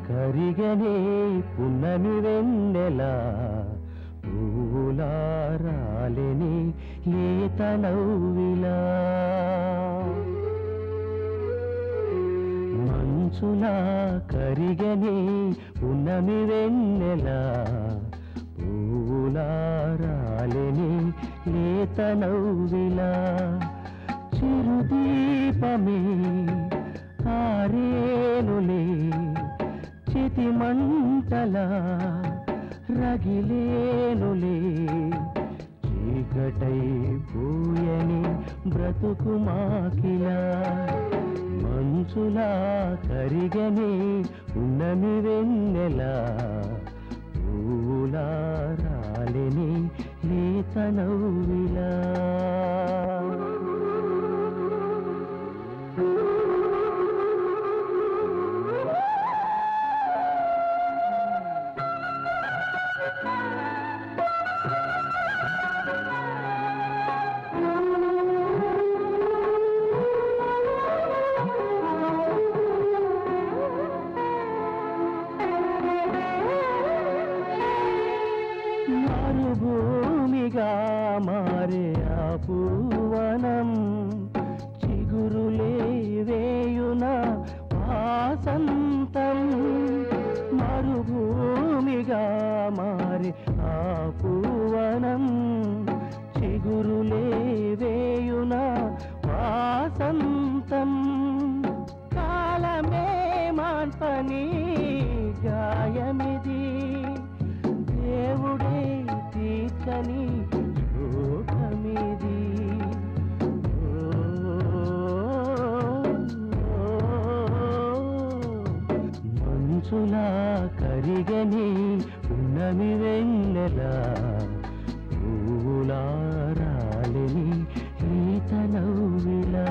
కరిగనే పున్నమి వెన్నెల పూలారాలని లేత నవ్విలా మంచులా కరిగనే పున్నమి వెన్నెల పూలారాలని లేత నవ్విలా చిరుదీపమే ఆరేనులే చితి మంటలా రగిలేనులే చీకటై పూయని బ్రతుకు మాకిలా మంచులా కరిగని ఉన్నమి వెన్నెలా పూలా రాలిని లేత నవ్విలా ఆ పూవనం చిగురులే వేయున వాసంతం కాలమే మాన్పని గాయమిది దేవుడే తీర్చని శోకమిది మంచులా కరిగని ఉన్నమి వెన్నెలా పూలా రాలిని ఈత నవ్విలా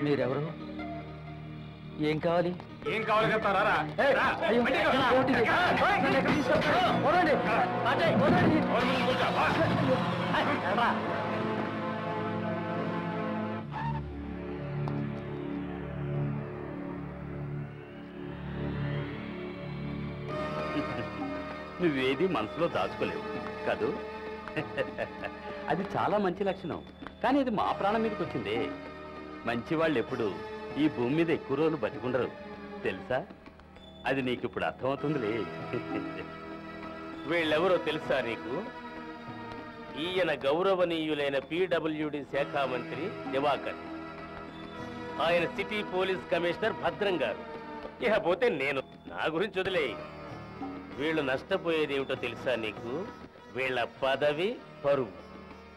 మీరెవరు? ఏం కావాలి?
ఏం కావాలి చెప్తారా?
అయ్యో, ఏమిటిది? నన్ను ఎక్కడికి తీసుకెళ్తారు? వదలండి. అజయ్, వదలండి. రా.
నువ్వేది మనసులో దాచుకోలేవు కదూ. అది చాలా మంచి లక్షణం. కానీ అది మా ప్రాణం మీదకి వచ్చిందే. మంచి వాళ్ళు ఎప్పుడు ఈ భూమి మీద ఎక్కువ రోజులు బతికుండరు తెలుసా. అది నీకు ఇప్పుడు అర్థమవుతుందిలే.
వీళ్ళెవరో తెలుసా నీకు? ఈయన గౌరవనీయులైన పీడబ్ల్యూడి శాఖ మంత్రి దివాకర్, ఆయన సిటీ పోలీస్ కమిషనర్ భద్రం గారు. ఇకపోతే నేను. నా గురించి వదిలే. వీళ్ళు నష్టపోయేది ఏమిటో తెలుసా నీకు? వీళ్ళ పదవి, పరువు.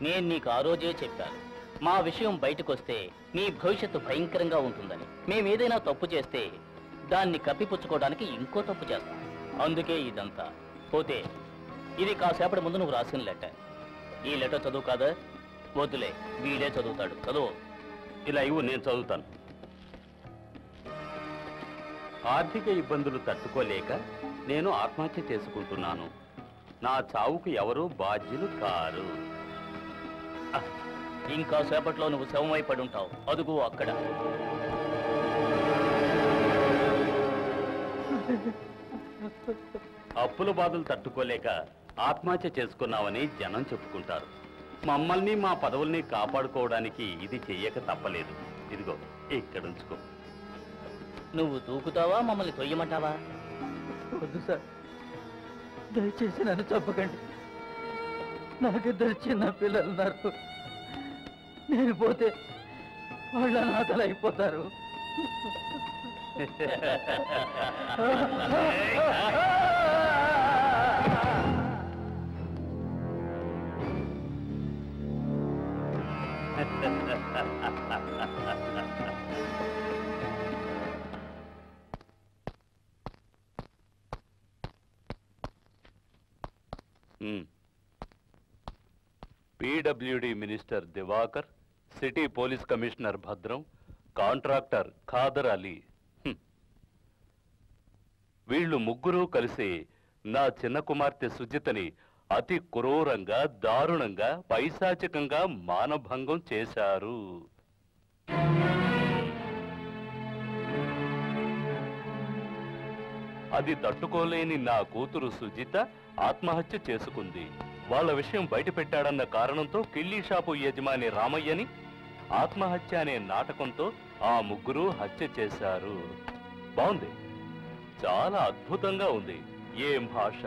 నేను నీకు ఆ రోజే చెప్పాను, మా విషయం బయటకొస్తే నీ భవిష్యత్తు భయంకరంగా ఉంటుందని. మేమేదైనా తప్పు చేస్తే దాన్ని కప్పిపుచ్చుకోవడానికి ఇంకో తప్పు చేస్తాం. అందుకే ఇదంతా. పోతే ఇది కాసేపటి ముందు నువ్వు రాసిన లెటర్. ఈ లెటర్ చదువు కాదా? వద్దులే, వీడే చదువుతాడు. చదువు.
ఇలా ఇవ్వు, నేను చదువుతాను. ఆర్థిక ఇబ్బందులు తట్టుకోలేక నేను ఆత్మహత్య చేసుకుంటున్నాను. నా చావుకు ఎవరూ బాధ్యులు కారు.
ఇంకా సేపట్లో నువ్వు శవమై పడి ఉంటావు. అదుగు అక్కడ.
అప్పుల బాధలు తట్టుకోలేక ఆత్మహత్య చేసుకున్నావని జనం చెప్పుకుంటారు. మమ్మల్ని మా పదవుల్ని కాపాడుకోవడానికి ఇది చెయ్యక తప్పలేదు. ఇదిగో ఇక్కడ ఉంచుకో.
నువ్వు దూకుతావా, మమ్మల్ని తొయ్యమంటావా?
వద్దు సార్, దయచేసి నన్ను చంపకండి. నాకిద్దరు చిన్న పిల్లలు ఉన్నారు. నేను పోతే వాళ్ళ అనాథలు అయిపోతారు.
PWD minister Diwakar, city police commissioner Bhadram, contractor Khader Ali. వీళ్ళు ముగ్గురు కలిసి నా చిన్న కుమార్తె సుజితని అతి క్రూరంగా, దారుణంగా, పైశాచికంగా మానభంగం చేశారు. అది తట్టుకోలేని నా కూతురు సుజిత ఆత్మహత్య చేసుకుంది. వాళ్ళ విషయం బయట పెట్టాడన్న కారణంతో కిల్లీ షాపు యజమాని రామయ్యని ఆత్మహత్య అనే నాటకంతో ఆ ముగ్గురు హత్య చేశారు. బాగుంది, చాలా అద్భుతంగా ఉంది. ఏం భాష,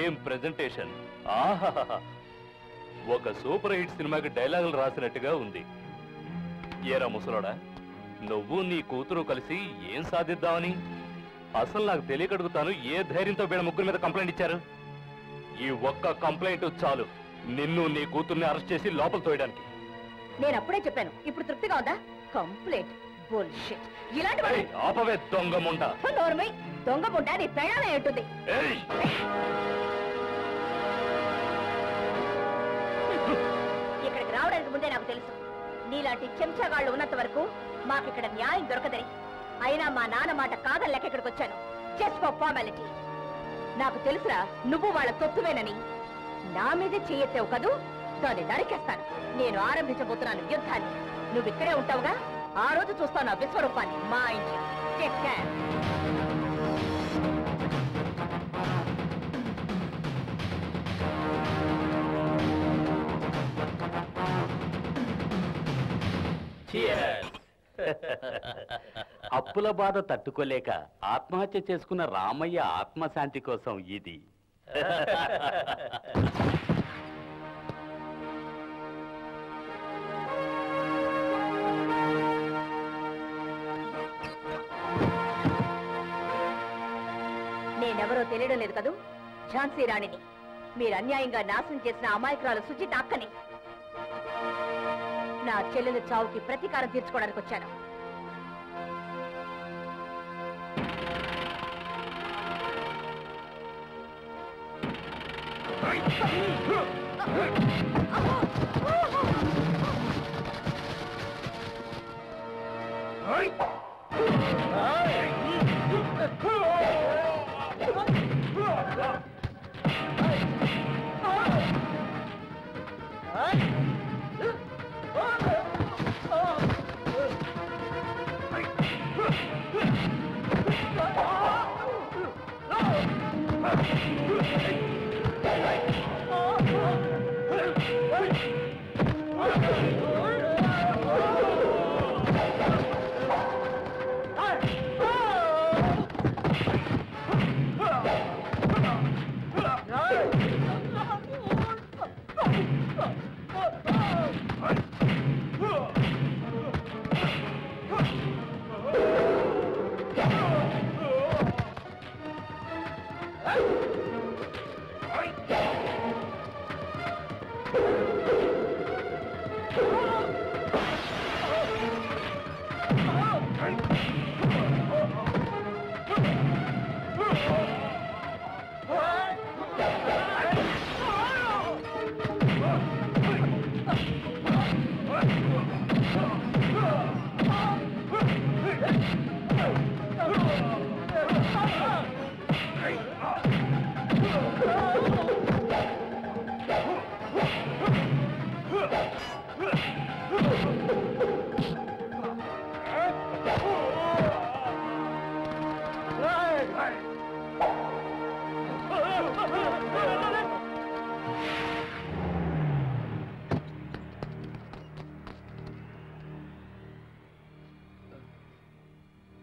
ఏం ప్రెజెంటేషన్! ఆహాహా, ఒక సూపర్ హిట్ సినిమాకి డైలాగులు రాసినట్టుగా ఉంది. ఏరా ముసలోడా, నువ్వు నీ కూతురు కలిసి ఏం సాధిద్దామని? అసలు నాకు తెలియకడుగుతాను, ఏ ధైర్యంతో వీళ్ళ ముగ్గురు మీద కంప్లైంట్ ఇచ్చారు? ఈ ఒక్క కంప్లైంట్ చాలు
నిన్ను నీ కూతుర్ని అరెస్ట్ చేసి లోపల తోయడానికి.
నేను అప్పుడే చెప్పాను, ఇప్పుడు తృప్తిగా ఉందా? Complete bullshit. ఇలాంటి వాడు-
ఆపవే దొంగ ముండ.
నోర్మై, దొంగ పుట్ట నీ ప్రయాణం ఏంటుంది? ఇక్కడికి రావడానికి ముందే నాకు తెలుసు నీలాంటి చెంచాగాళ్ళు ఉన్నంత వరకు మాకిక్కడ న్యాయం దొరకదని. అయినా మా నాన్న మాట కాదని లెక్క ఇక్కడికి వచ్చాను. Just for formality. నాకు తెలుసురా నువ్వు వాళ్ళ తొత్తువేనని. నా మీదే చెయ్యెత్తావు కదూ, దాన్ని నరికేస్తాను. నేను ఆరంభించబోతున్నాను యుద్ధాన్ని. నువ్వు ఇక్కడే ఉంటావుగా, ఆ రోజు చూస్తాను ఆ విశ్వరూపాన్ని. మా ఇంటి టేక్ కేర్.
అప్పుల బాధ తట్టుకోలేక ఆత్మహత్య చేసుకున్న రామయ్య ఆత్మశాంతి కోసం ఇది.
నేనెవరో తెలియడం లేదు కదూ, ఝాన్సీ రాణిని. మీరు అన్యాయంగా నాశనం చేసిన అమాయకురాలు సుజిత అక్కని. నా చెల్లెల చావుకి ప్రతీకారం తీర్చుకోవడానికి వచ్చాను.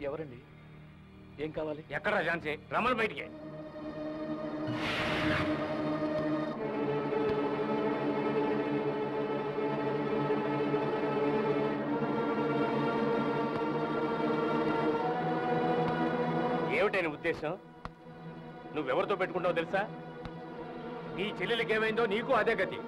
ఎవరండి? ఏం కావాలి? ఎక్కడ ఝాన్సీ? రమ్మని బయటికి. ఏమిటైన ఉద్దేశం? నువ్వెవరితో పెట్టుకుంటావో తెలుసా? నీ చెల్లెలకి ఏమైందో నీకు అదే గతి.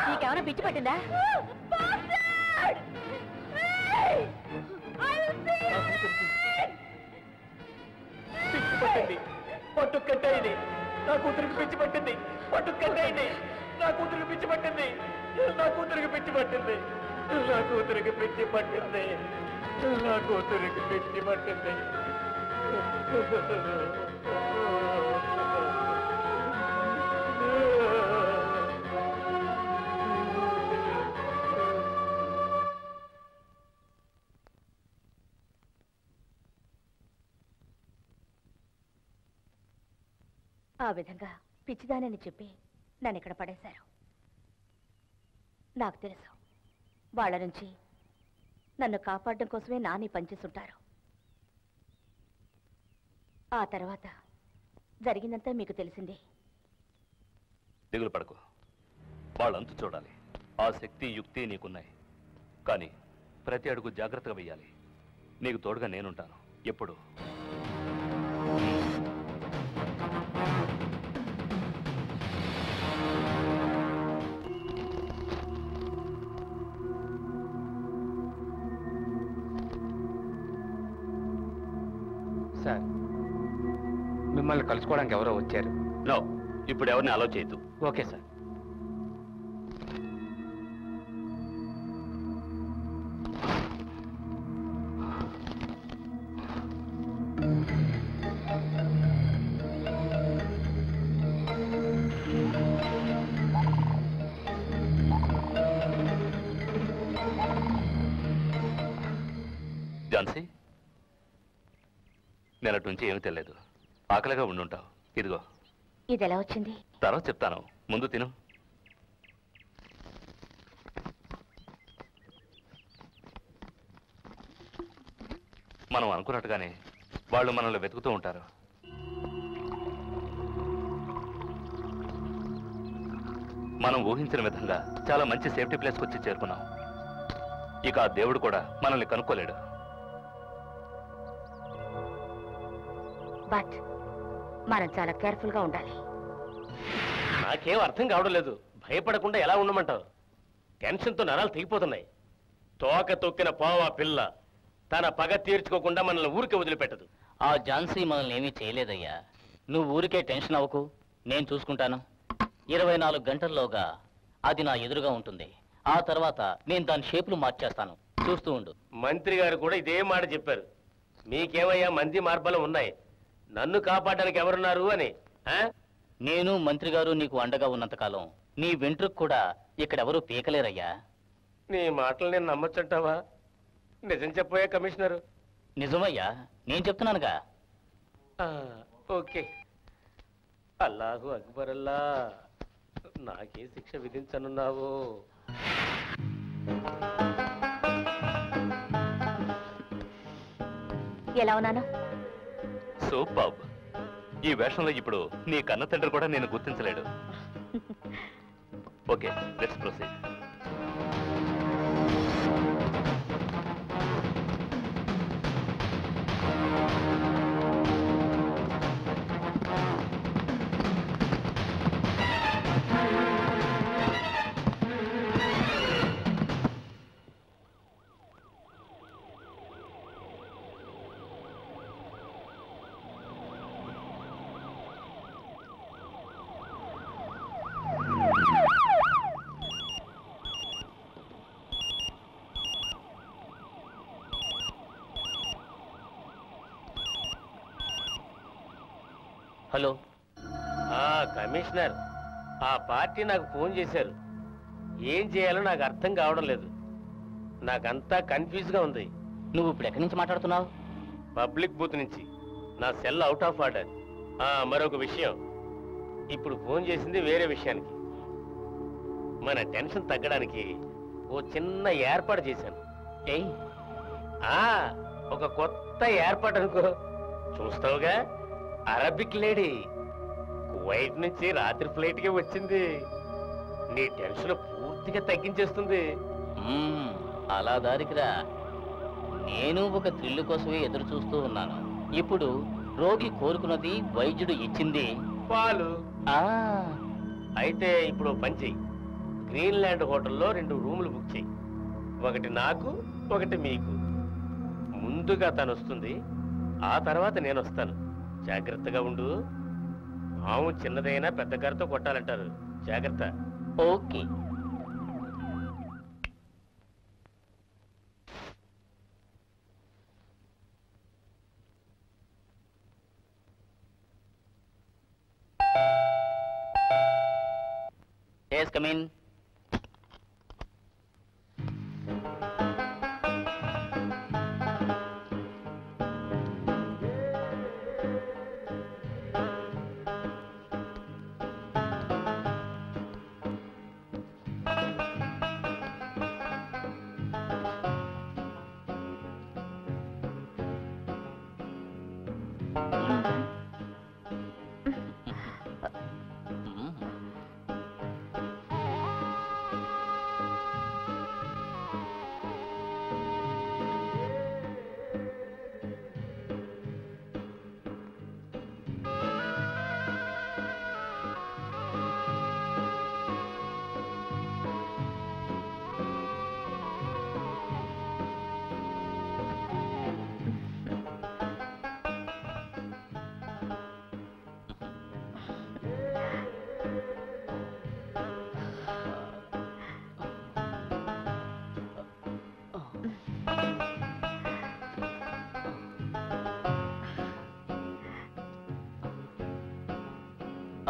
నీకేమైనా పిచ్చి పట్టిందా?
పిచ్చి పట్టింది, పట్టు కట్టయింది. నా కూతురికి పిచ్చి పట్టింది, పట్టు కట్టయింది. నా కూతురికి పిచ్చి పట్టింది, నా కూతురికి పిచ్చి పట్టింది, నా కూతురికి పిచ్చి పట్టింది, నా కూతురికి పిచ్చి పట్టింది.
ఆ విధంగా పిచ్చిదానని చెప్పి నన్ను ఇక్కడ పడేశారు. నాకు తెలుసు వాళ్ళ నుంచి నన్ను కాపాడడం కోసమే నాని పనిచేస్తుంటారు. ఆ తర్వాత జరిగిందంతా మీకు తెలిసింది.
దిగులు పడకు, వాళ్ళంతు చూడాలి. ఆ శక్తి యుక్తి నీకున్నాయి, కానీ ప్రతి అడుగు జాగ్రత్తగా వెయ్యాలి. నీకు తోడుగా నేనుంటాను ఎప్పుడు.
సార్, మిమ్మల్ని కలుసుకోవడానికి ఎవరో వచ్చారు.
నో, ఇప్పుడు ఎవరిని అలౌ చేయొద్దు.
Okay sir.
ఝాన్సీ, నేనటి నుంచి ఏమీ తెలియదు. ఆకలిగా ఉండుంటావు. ఇదిగో.
ఇది ఎలా వచ్చింది?
తర్వాత చెప్తాను, ముందు తిను. మనం అనుకున్నట్టుగానే వాళ్ళు మనల్ని వెతుకుతూ ఉంటారు. మనం ఊహించిన విధంగా చాలా మంచి సేఫ్టీ ప్లేస్కి వచ్చి చేరుకున్నాం. ఇక ఆ దేవుడు కూడా మనల్ని కనుక్కోలేడు.
బట్ మనం చాలా కేర్ఫుల్ గా ఉండాలి.
నాకేం అర్థం కావడం లేదు. భయపడకుండా ఎలా ఉండమంటావు? టెన్షన్తో నరాలు తెగిపోతున్నాయి. తోక తొక్కిన పావా పిల్ల తన పగ తీర్చుకోకుండా మనల్ని ఊరికే వదిలిపెట్టదు.
ఆ ఝాన్సీ మనల్ని ఏమీ చేయలేదయ్యా. నువ్వు ఊరికే టెన్షన్ అవ్వకు, నేను చూసుకుంటాను. 24 గంటల్లోగా అది నా ఎదురుగా ఉంటుంది. ఆ తర్వాత నేను దాని షేపులు మార్చేస్తాను, చూస్తూ ఉండు.
మంత్రి గారు కూడా ఇదే మాట చెప్పారు. మీకేమయ్యా మంది మార్బలం ఉన్నాయి, నన్ను కాపాడడానికి ఎవరున్నారు అని.
నేను మంత్రి గారు నీకు అండగా ఉన్నంతకాలం నీ వెంట్రుకు కూడా ఇక్కడెవరూ పీకలేరయ్యా.
నీ మాటలు నేను నమ్మొచ్చంటావా? నిజం చెప్పబోయా కమిషనరు?
నిజమయ్యా, నేను చెప్తున్నానుగా.
ఓకే. అల్లాహు అక్బర్ అల్లా. నాకే శిక్ష విధించనున్నావు?
ఎలా ఉన్నాను?
సూపర్. ఈ వేషంలో ఇప్పుడు నీ కన్న తండ్రి కూడా నేను గుర్తించలేడు. Okay, let's proceed.
Hello.
Commissioner, ఆ పార్టీ నాకు ఫోన్ చేశారు. ఏం చేయాలో నాకు అర్థం కావడం లేదు. నాకంతా కన్ఫ్యూజ్గా ఉంది.
నువ్వు ఇప్పుడు ఎక్కడి నుంచి మాట్లాడుతున్నావు?
పబ్లిక్ బూత్ నుంచి. నా సెల్ అవుట్ ఆఫ్ ఆర్డర్. మరొక విషయం, ఇప్పుడు ఫోన్ చేసింది వేరే విషయానికి. మన టెన్షన్ తగ్గడానికి ఓ చిన్న ఏర్పాటు చేశాను. ఒక కొత్త ఏర్పాటు అనుకో. చూస్తావుగా, అరబిక్ లేడీ కువైట్ నుంచి రాత్రి ఫ్లైట్కి వచ్చింది. నీ టెన్షన్ పూర్తిగా తగ్గించేస్తుంది.
అలా దారికిరా. నేను ఒక థ్రిల్లు కోసమే ఎదురు చూస్తూ ఉన్నాను. ఇప్పుడు రోగి కోరుకున్నది వైద్యుడు ఇచ్చింది
పాలు. అయితే ఇప్పుడు పని చెయ్యి. గ్రీన్లాండ్ హోటల్లో 2 రూములు బుక్ చెయ్యి. ఒకటి నాకు, ఒకటి మీకు. ముందుగా తను వస్తుంది, ఆ తర్వాత నేను వస్తాను. జాగ్రత్తగా ఉండు. పాము చిన్నదైనా పెద్ద గారితో కొట్టాలంటారు. జాగ్రత్త.
ఓకే. Yes, come in.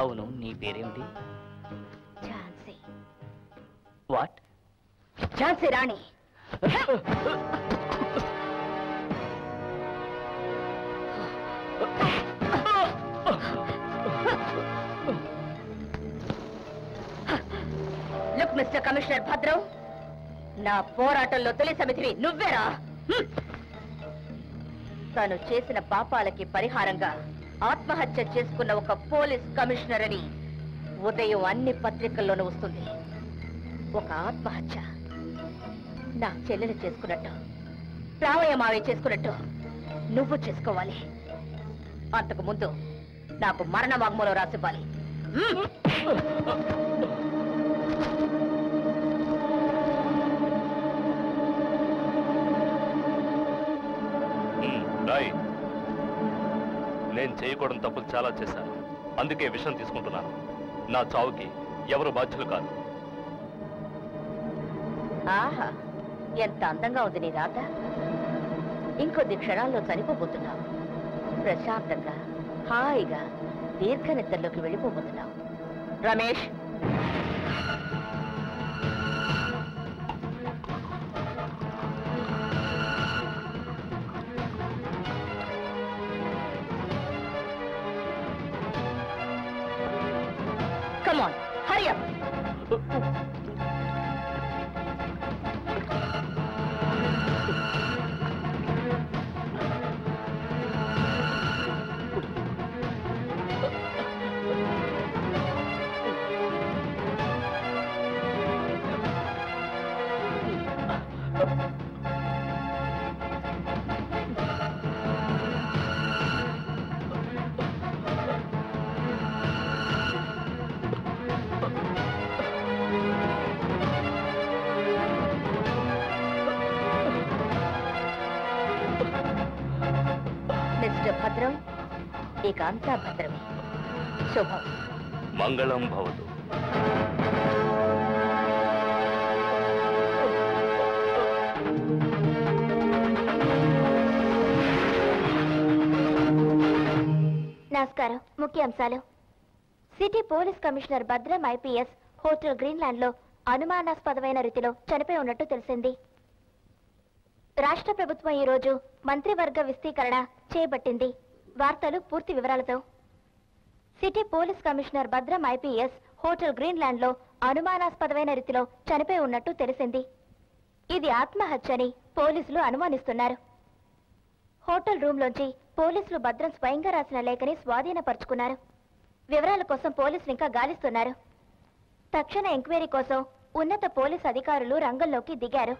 అవును, నీ పేరేమిటి?
Jhansi.
What?
Jhansi Rani. Look mister commissioner భద్రం, నా పోరాటంలో తొలి సమితివి నువ్వేరా? తను చేసిన పాపాలకి పరిహారంగా ఆత్మహత్య చేసుకున్న ఒక పోలీస్ కమిషనర్ అని ఉదయం అన్ని పత్రికల్లోనూ వస్తుంది. ఒక ఆత్మహత్య నా చెల్లెలు చేసుకున్నట్టు, రావయ్య మావయ్య చేసుకున్నట్టు నువ్వు చేసుకోవాలి. అంతకు ముందు నాకు మరణ వాగ్మూలం రాసివ్వాలి.
నేను చేయకూడని తప్పులు చాలా చేశాను, అందుకే విషయం తీసుకుంటున్నాను. నా చావుకి ఎవరు బాధ్యులు కాదు.
ఆహా, ఎంత అందంగా ఉంది నీ రాత. ఇంకొద్ది క్షణాల్లో చనిపోబోతున్నావు. ప్రశాంతంగా హాయిగా దీర్ఘ నిద్రలోకి వెళ్ళిపోబోతున్నావు. Ramesh, come on, hurry up. Mister Bhadram, ఇక అంతా భద్రమే. శుభం.
మంగళం భవతు.
నమస్కారం. ముఖ్యాంశాలు. City police commissioner Bhadram IPS hotel Greenland లో అనుమానాస్పదమైన రీతిలో చనిపోయి ఉన్నట్టు తెలిసింది. రాష్ట్ర ప్రభుత్వం ఈ రోజు మంత్రివర్గ విస్తీకరణ చేపట్టింది. వార్తలు పూర్తి వివరాలతో. City police commissioner Bhadram IPS hotel Greenland లో అనుమానాస్పదమైన రీతిలో చనిపోయి ఉన్నట్టు తెలిసింది. ఇది ఆత్మహత్యని పోలీసులు అనుమానిస్తున్నారు. హోటల్ రూమ్లోంచి పోలీసులు భద్రం స్వయంగా రాసిన లేఖని స్వాధీనపరుచుకున్నారు. వివరాల కోసం పోలీసులు ఇంకా గాలిస్తున్నారు. తక్షణ ఎంక్వైరీ కోసం ఉన్నత పోలీస్ అధికారులు రంగంలోకి దిగారు.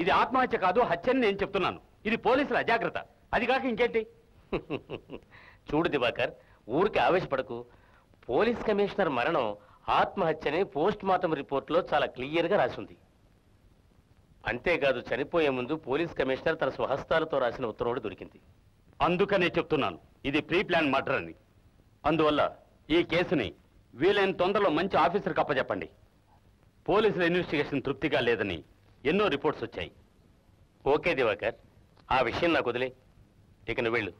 ఇది ఆత్మహత్య కాదు, హత్యని నేను చెప్తున్నాను. ఇది పోలీసుల అజాగ్రత్త. అది కాక ఇంకేంటి?
చూడు దివాకర్, ఊరికి ఆవేశపడకు. పోలీస్ కమిషనర్ మరణం ఆత్మహత్యని పోస్ట్ మార్టం రిపోర్ట్లో చాలా క్లియర్గా రాసింది. అంతేకాదు, చనిపోయే ముందు పోలీస్ కమిషనర్ తన స్వహస్తాలతో రాసిన ఉత్తర్వుడు దొరికింది.
అందుకనే చెప్తున్నాను, ఇది ప్రీ ప్లాన్ మర్డర్ అని. అందువల్ల ఈ కేసుని వీలైన తొందరలో మంచి ఆఫీసర్కి అప్పచెప్పండి. పోలీసుల ఇన్వెస్టిగేషన్ తృప్తిగా లేదని ఎన్నో రిపోర్ట్స్ వచ్చాయి.
ఓకే దివాకర్, ఆ విషయం నాకు వదిలే. ఇక నువ్వు వెళ్ళు.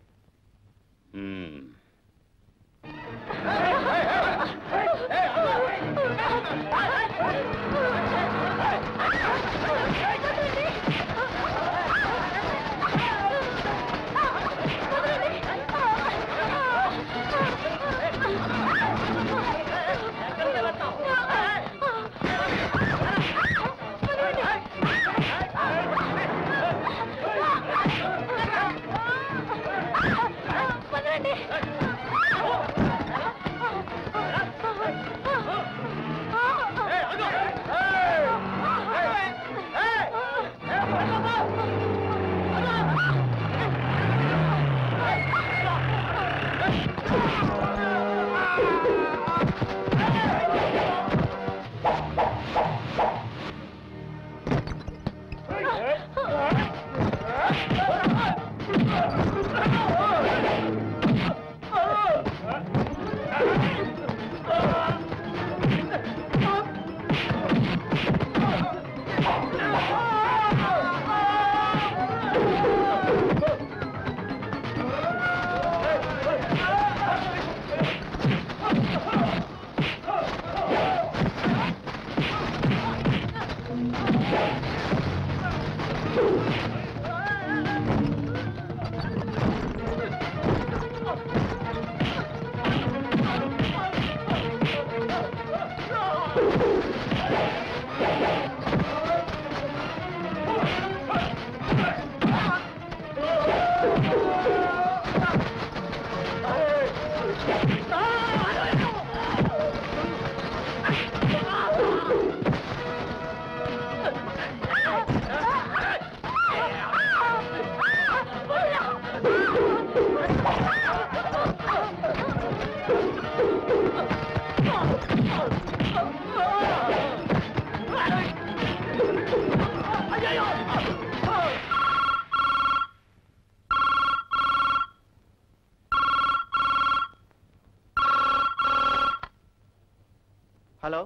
హలో,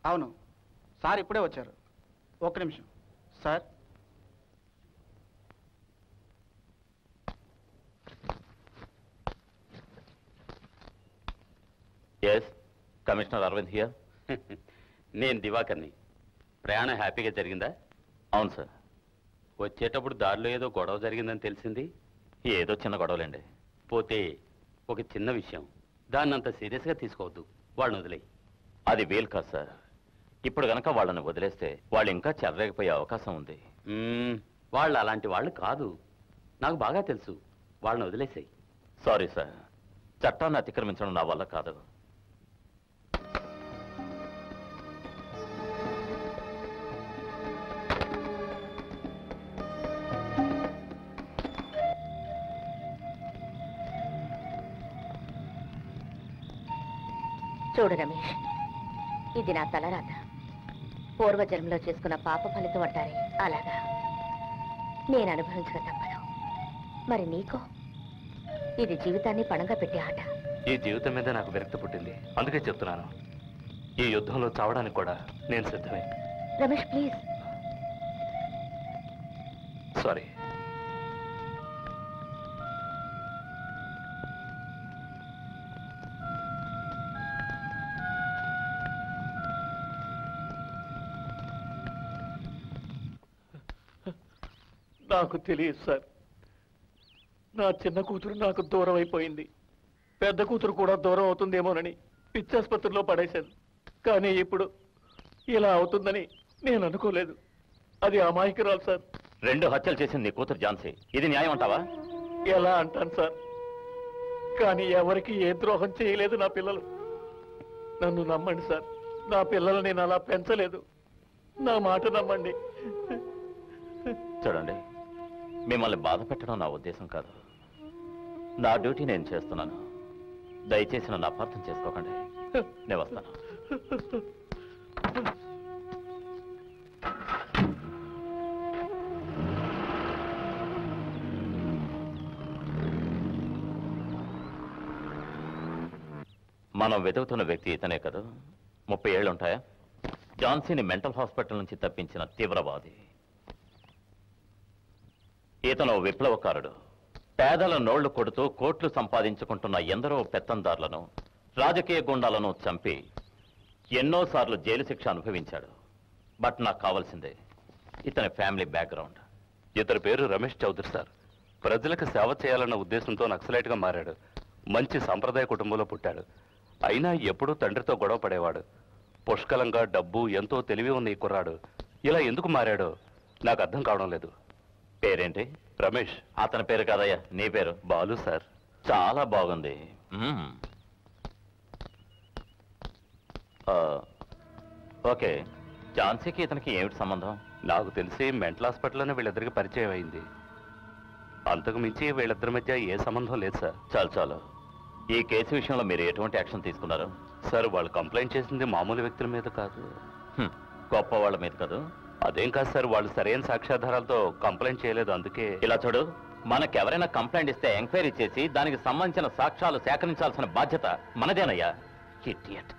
అవును సార్ ఇప్పుడే వచ్చారు. ఒక్క నిమిషం sir.
Yes, commissioner Arvind here. నేను దివాకర్ని. ప్రయాణం హ్యాపీగా జరిగిందా? అవును సార్. వచ్చేటప్పుడు దారిలో ఏదో గొడవ జరిగిందని తెలిసింది. ఏదో చిన్న గొడవలేండి. పోతే ఒక చిన్న విషయం, దాన్ని అంత సీరియస్గా తీసుకోవద్దు. వాళ్ళని వదిలేయి. అది వీలు కాదు సార్. ఇప్పుడు గనక వాళ్ళని వదిలేస్తే వాళ్ళు ఇంకా చెర్రగిపోయే అవకాశం ఉంది. వాళ్ళు అలాంటి వాళ్ళు కాదు, నాకు బాగా తెలుసు. వాళ్ళని వదిలేసాయి. సారీ సార్, చట్టాన్ని అతిక్రమించడం నా వల్ల కాదు.
చూడు రమేష్, ఇది నా తలరాత. పూర్వజన్మలో చేసుకున్న పాప ఫలితం అంటారే, అలాగా నేను అనుభవించక తప్పదు. మరి నీకో ఇది జీవితాన్ని పణంగా పెట్టే ఆట.
ఈ జీవితం మీద నాకు విరక్తి పుట్టింది, అందుకే చెప్తున్నాను. ఈ యుద్ధంలో చావడానికి కూడా నేను సిద్ధమే.
రమేష్ ప్లీజ్.
సారీ.
నాకు తెలియదు సార్. నా చిన్న కూతురు నాకు దూరం అయిపోయింది. పెద్ద కూతురు కూడా దూరం అవుతుందేమోనని పిచ్చాసుపత్రిలో పడేశాను. కానీ ఇప్పుడు ఇలా అవుతుందని నేను అనుకోలేదు. అది అమాయకురాలు సార్.
2 హత్యలు చేసింది నీ కూతురు ఝాన్సీ. ఇది న్యాయం అంటావా?
ఎలా అంటాను సార్? కానీ ఎవరికి ఏ ద్రోహం చేయలేదు నా పిల్లలు. నన్ను నమ్మండి సార్, నా పిల్లలు నేను అలా పెంచలేదు. నా మాట నమ్మండి.
చూడండి, మిమ్మల్ని బాధ పెట్టడం నా ఉద్దేశం కాదు. నా డ్యూటీ నేను చేస్తున్నాను. దయచేసి నన్ను అపార్థం చేసుకోకండి. నేను వస్తాను. మనం వెతుకుతున్న వ్యక్తి ఇతనే కదా? 30 ఏళ్ళు ఉంటాయా? ఝాన్సీని మెంటల్ హాస్పిటల్ నుంచి తప్పించిన తీవ్రవాది. ఇతను విప్లవకారుడు. పేదల నోళ్లు కొడుతూ కోట్లు సంపాదించుకుంటున్న ఎందరో పెత్తందారులను, రాజకీయ గుండాలను చంపి ఎన్నోసార్లు జైలు శిక్ష అనుభవించాడు. బట్ నాకు కావాల్సిందే ఇతని ఫ్యామిలీ బ్యాక్గ్రౌండ్.
ఇతని పేరు రమేష్ చౌదరి సార్. ప్రజలకు సేవ చేయాలన్న ఉద్దేశంతో నక్సలైట్గా మారాడు. మంచి సంప్రదాయ కుటుంబంలో పుట్టాడు. అయినా ఎప్పుడూ తండ్రితో గొడవ పడేవాడు. పుష్కలంగా డబ్బు, ఎంతో తెలివి ఉన్న ఈ కుర్రాడు ఇలా ఎందుకు మారాడో నాకు అర్థం కావడం లేదు.
పేరేంటి?
రమేష్.
అతని పేరు కాదయ్యా, నీ పేరు?
బాలు సార్.
చాలా బాగుంది. ఓకే, ఝాన్సీకి ఇతనికి ఏమిటి సంబంధం?
నాకు తెలిసి మెంటల్ హాస్పిటల్లోనే వీళ్ళిద్దరికి పరిచయం అయింది. అంతకు మించి వీళ్ళిద్దరి మధ్య ఏ సంబంధం లేదు సార్.
చాలు చాలు. ఈ కేసు విషయంలో మీరు ఎటువంటి యాక్షన్ తీసుకున్నారు?
సార్, వాళ్ళు కంప్లైంట్ చేసింది మామూలు వ్యక్తుల మీద కాదు,
గొప్ప వాళ్ళ మీద కాదు.
అదేం కాదు సార్, వాళ్ళు సరైన సాక్ష్యాధారాలతో కంప్లైంట్ చేయలేదు. అందుకే.
ఇలా చూడు, మనకెవరైనా కంప్లైంట్ ఇస్తే ఎంక్వైరీ చేసి దానికి సంబంధించిన సాక్ష్యాలు సేకరించాల్సిన బాధ్యత మనదేనయ్యా. ఇడియట్.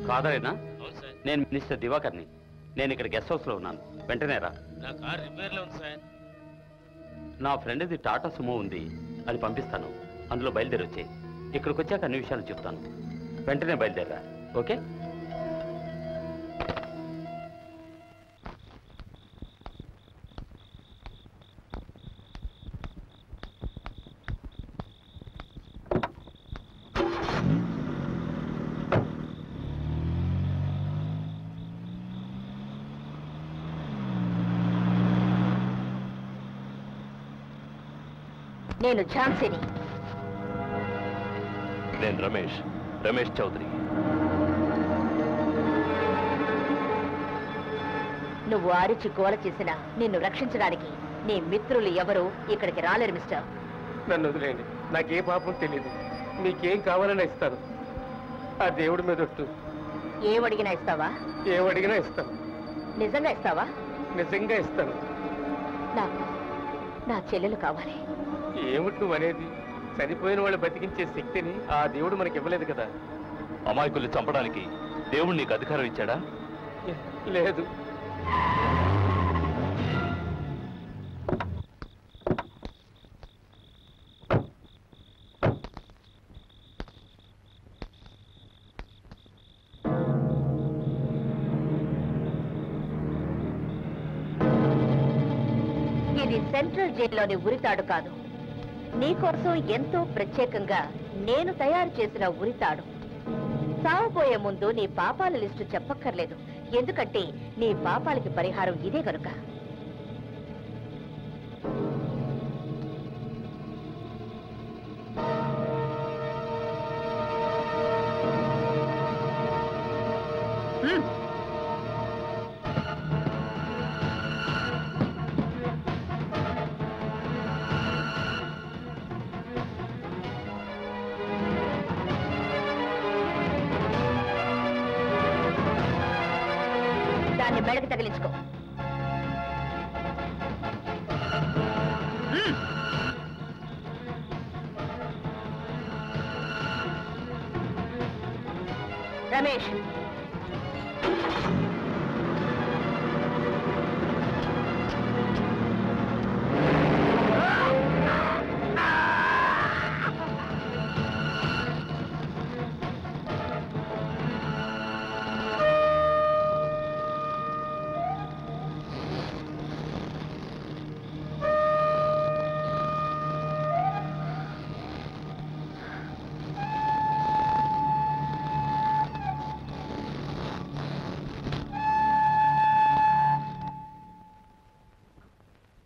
కాదరేనా? నేను మినిస్టర్ దివాకర్ని. నేను ఇక్కడ గెస్ట్ హౌస్ లో ఉన్నాను. వెంటనే రా.
నా కార్ రిపేర్ లో ఉంది సార్.
నా ఫ్రెండ్ది టాటా సుమో ఉంది, అది పంపిస్తాను. అందులో బయలుదేరి వచ్చాయి. ఇక్కడికి వచ్చాక అన్ని విషయాలు చెప్తాను. వెంటనే బయలుదేరా. ఓకే?
నేను ఝాన్సీని.
నేను రమేష్ చౌదరి.
నువ్వు అరిచి గోల చేసినా నిన్ను రక్షించడానికి నీ మిత్రులు ఎవరు ఇక్కడికి రాలేరు మిస్టర్.
నన్ను వదిలేయండి, నాకే పాపం తెలియదు. మీకేం కావాలని ఇస్తాను. ఆ దేవుడి మీద ఒట్టు.
ఏమడిగినా ఇస్తావా?
ఏమడిగినా ఇస్తాను.
నిజంగా ఇస్తావా?
నిజంగా ఇస్తాను.
నాకు నా చెల్లెలు కావాలి.
ఏమిటి నువ్వు అనేది? చనిపోయిన వాళ్ళు బతికించే శక్తిని ఆ దేవుడు మనకి ఇవ్వలేదు కదా.
అమాయకుల్ని చంపడానికి దేవుడు నీకు అధికారం ఇచ్చాడా?
లేదు.
ఇది సెంట్రల్ జైల్లోని ఉరితాడు కాదు. నీకోసం ఎంతో ప్రత్యేకంగా నేను తయారు చేసిన ఉరితాడు. సావబోయే ముందు నీ పాపాల లిస్టు చెప్పక్కర్లేదు, ఎందుకంటే నీ పాపాలకి పరిహారం ఇదే కనుక. దాన్ని మెడకి తగిలించుకో. రమేష్,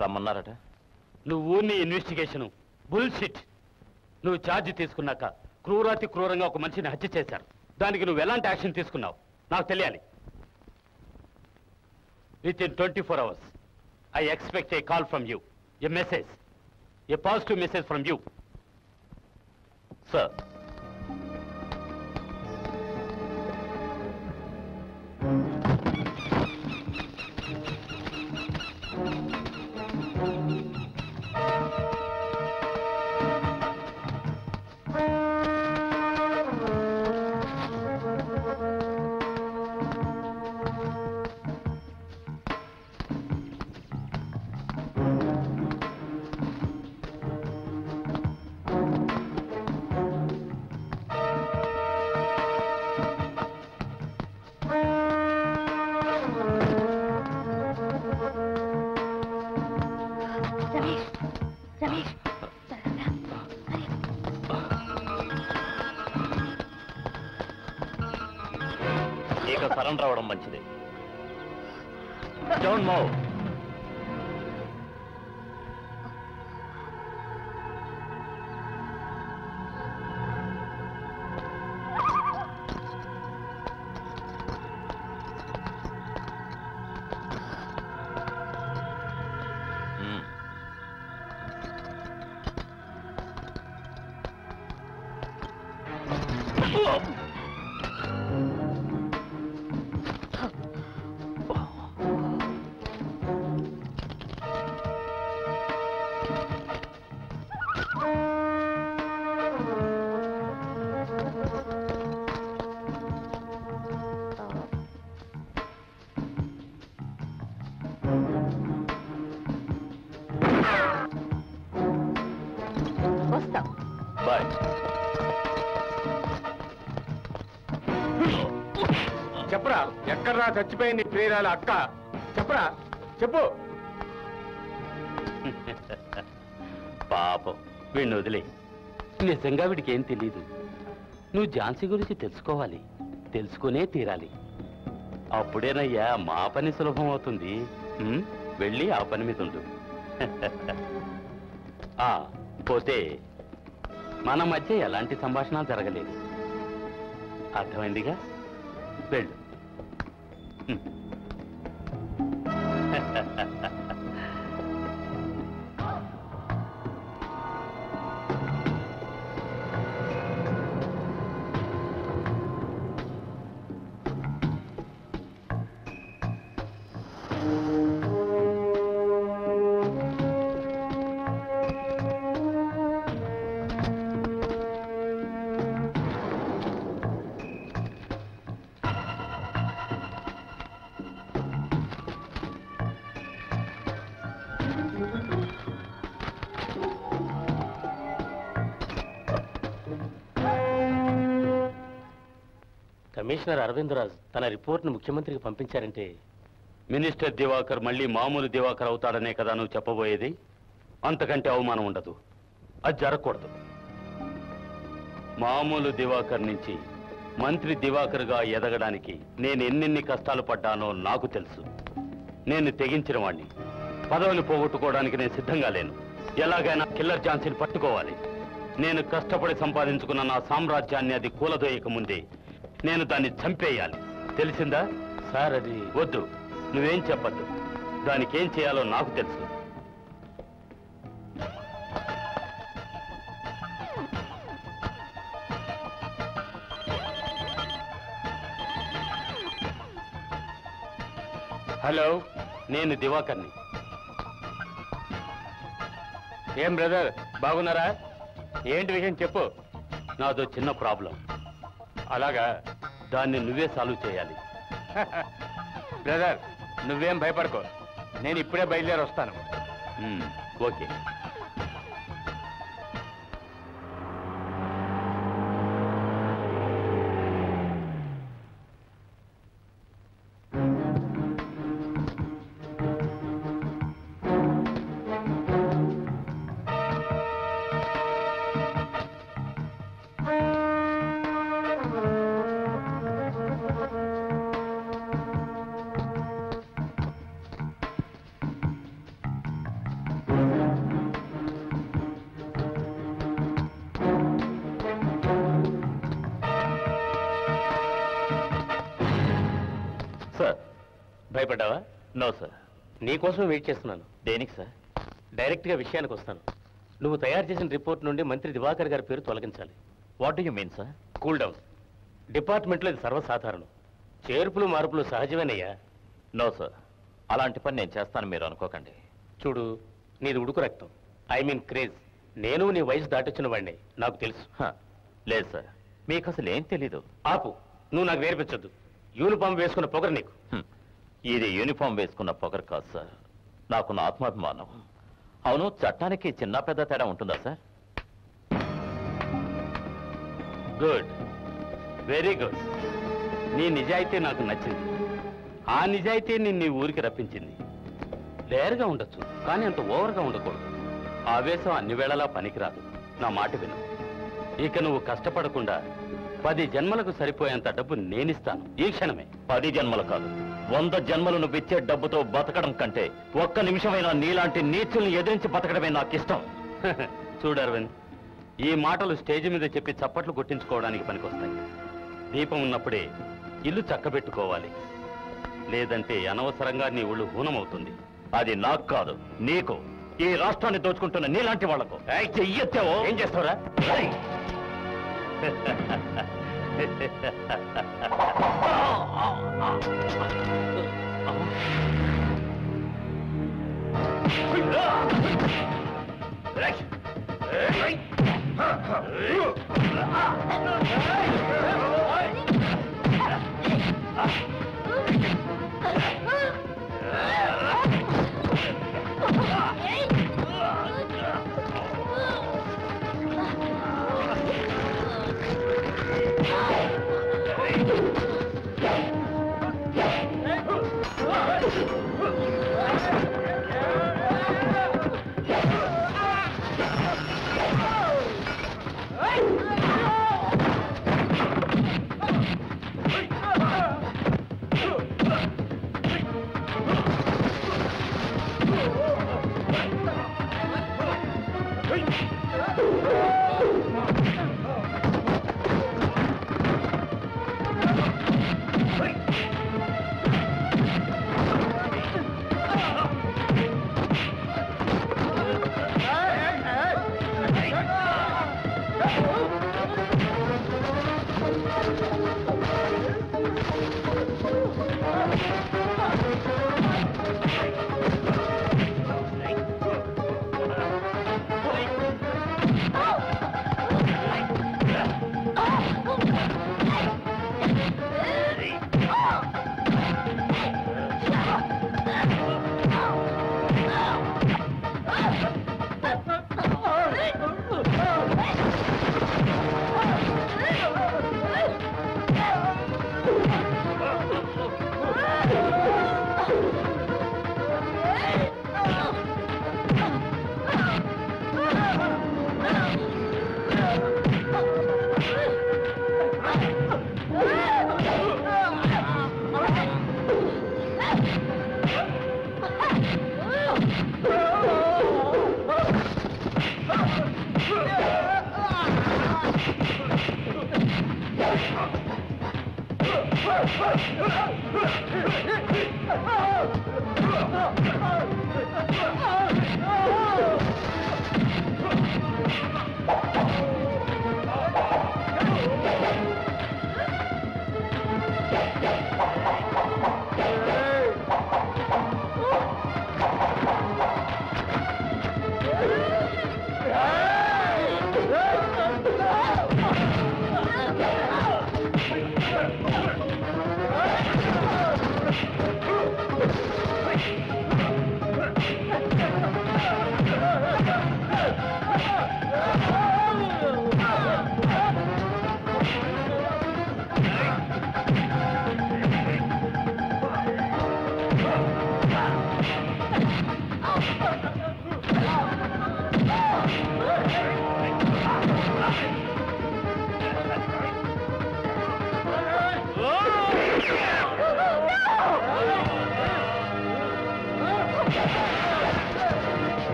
రమ్మన్నారట.
నువ్వు నీ ఇన్వెస్టిగేషను బుల్షిట్. నువ్వు ఛార్జ్ తీసుకున్నాక క్రూరాతి క్రూరంగా ఒక మనిషిని హత్య చేశారు. దానికి నువ్వు ఎలాంటి యాక్షన్ తీసుకున్నావు నాకు తెలియాలి. With in 24 hours I expect A call from you, A message, A positive message from you.
Sir,
Ramesh, Ramesh,
ఇక సరెండర్ అవ్వడం మంచిది. Don't move.
వస్తాం.
బాయ్.
చెప్పరా, ఎక్కడ్రా చచ్చిపోయింది ప్రియురాల అక్క? చెప్పరా, చెప్పు.
పాపం వీడిని వదిలే. నిజంగా వీడికి ఏం తెలీదు. నువ్వు ఝాన్సీ గురించి తెలుసుకోవాలి, తెలుసుకునే తీరాలి. అప్పుడేనయ్యా మా పని సులభం అవుతుంది. వెళ్ళి ఆ పని మీద ఉండు. పోతే మన మధ్య ఎలాంటి సంభాషణ జరగలేదు. అర్థమైందిగా? వెళ్ళు.
కమిషనర్ అరవిందరాజ్ తన రిపోర్ట్ను ముఖ్యమంత్రికి పంపించారంటే
మినిస్టర్ దివాకర్ మళ్ళీ మామూలు దివాకర్ అవుతాడనే కదా నువ్వు చెప్పబోయేది? అంతకంటే అవమానం ఉండదు. అది జరగకూడదు. మామూలు దివాకర్ నుంచి మంత్రి దివాకర్గా ఎదగడానికి నేను ఎన్నెన్ని కష్టాలు పడ్డానో నాకు తెలుసు. నేను తెగించిన వాణ్ణి. పదవులు పోగొట్టుకోవడానికి నేను సిద్ధంగా లేను. ఎలాగైనా కిల్లర్ ఝాన్సీని పట్టుకోవాలి. నేను కష్టపడి సంపాదించుకున్న నా సామ్రాజ్యాన్ని అది కూలదోయక ముందే నేను దాన్ని చంపేయాలి. తెలిసిందా?
సార్ అది
వద్దు, నువ్వేం చెప్పద్దు. దానికి ఏం చేయాలో నాకు తెలుసు.
హలో,
నేను దివాకర్ని.
ఏం బ్రదర్, బాగున్నారా? ఏంటి విషయం చెప్పు.
నాదో చిన్న ప్రాబ్లం.
అలాగా?
దాన్ని నువ్వే సాల్వ్ చేయాలి.
బ్రదర్, నువ్వేం భయపడకో. నేను ఇప్పుడే బయలుదేరి వస్తాను.
ఓకే.
సార్, భయపడ్డావా?
No sir.
నీకోసం వెయిట్ చేస్తున్నాను.
దేనికి సార్?
డైరెక్ట్గా విషయానికి వస్తాను. నువ్వు తయారు చేసిన రిపోర్ట్ నుండి మంత్రి దివాకర్ గారి పేరు తొలగించాలి.
What do you mean sir?
Cool down. డిపార్ట్మెంట్లో ఇది సర్వసాధారణం. చేర్పులు మార్పులు సహజమేనయ్యా.
నో సార్, అలాంటి పని నేను చేస్తాను మీరు అనుకోకండి.
చూడు, నీది ఉడుకు రక్తం. I mean craze. నేను నీ వయసు దాటొచ్చిన వాడిని, నాకు తెలుసు.
లేదు సార్, మీకు అసలు ఏం తెలీదు.
ఆపు, నువ్వు నాకు నేర్పించొద్దు. యూనిఫామ్ వేసుకున్న పొగరు నీకు.
ఇది యూనిఫామ్ వేసుకున్న పొగరు కాదు సార్, నాకు నా ఆత్మాభిమానం. అవును, చట్టానికి చిన్న పెద్ద తేడా ఉంటుందా సార్?
Good, very good. నీ నిజాయితీ నాకు నచ్చింది. ఆ నిజాయితీ నిన్ను నీ ఊరికి రప్పించింది. డేర్గా ఉండొచ్చు, కానీ అంత ఓవర్గా ఉండకూడదు. ఆవేశం అన్ని వేళలా పనికిరాదు. నా మాట విను. ఇక నువ్వు కష్టపడకుండా 10 జన్మలకు సరిపోయేంత డబ్బు నేనిస్తాను ఈ క్షణమే.
10 జన్మలు కాదు, 100 జన్మలు నువ్వు ఇచ్చే డబ్బుతో బతకడం కంటే ఒక్క నిమిషమైనా నీలాంటి నీచుల్ని ఎదిరించి బతకడమే నాకు ఇష్టం.
చూడు అరవింద్, ఈ మాటలు స్టేజ్ మీద చెప్పి చప్పట్లు కొట్టించుకోవడానికి పనికొస్తాయి. దీపం ఉన్నప్పుడే ఇల్లు చక్కబెట్టుకోవాలి. లేదంటే అనవసరంగా నీ ఒళ్ళు హూనమవుతుంది.
అది నాకు కాదు, నీకు. ఈ రాష్ట్రాన్ని దోచుకుంటున్న నీలాంటి వాళ్లకు. చెయ్యొచ్చావో
ఏం చేస్తావురా?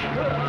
Oh,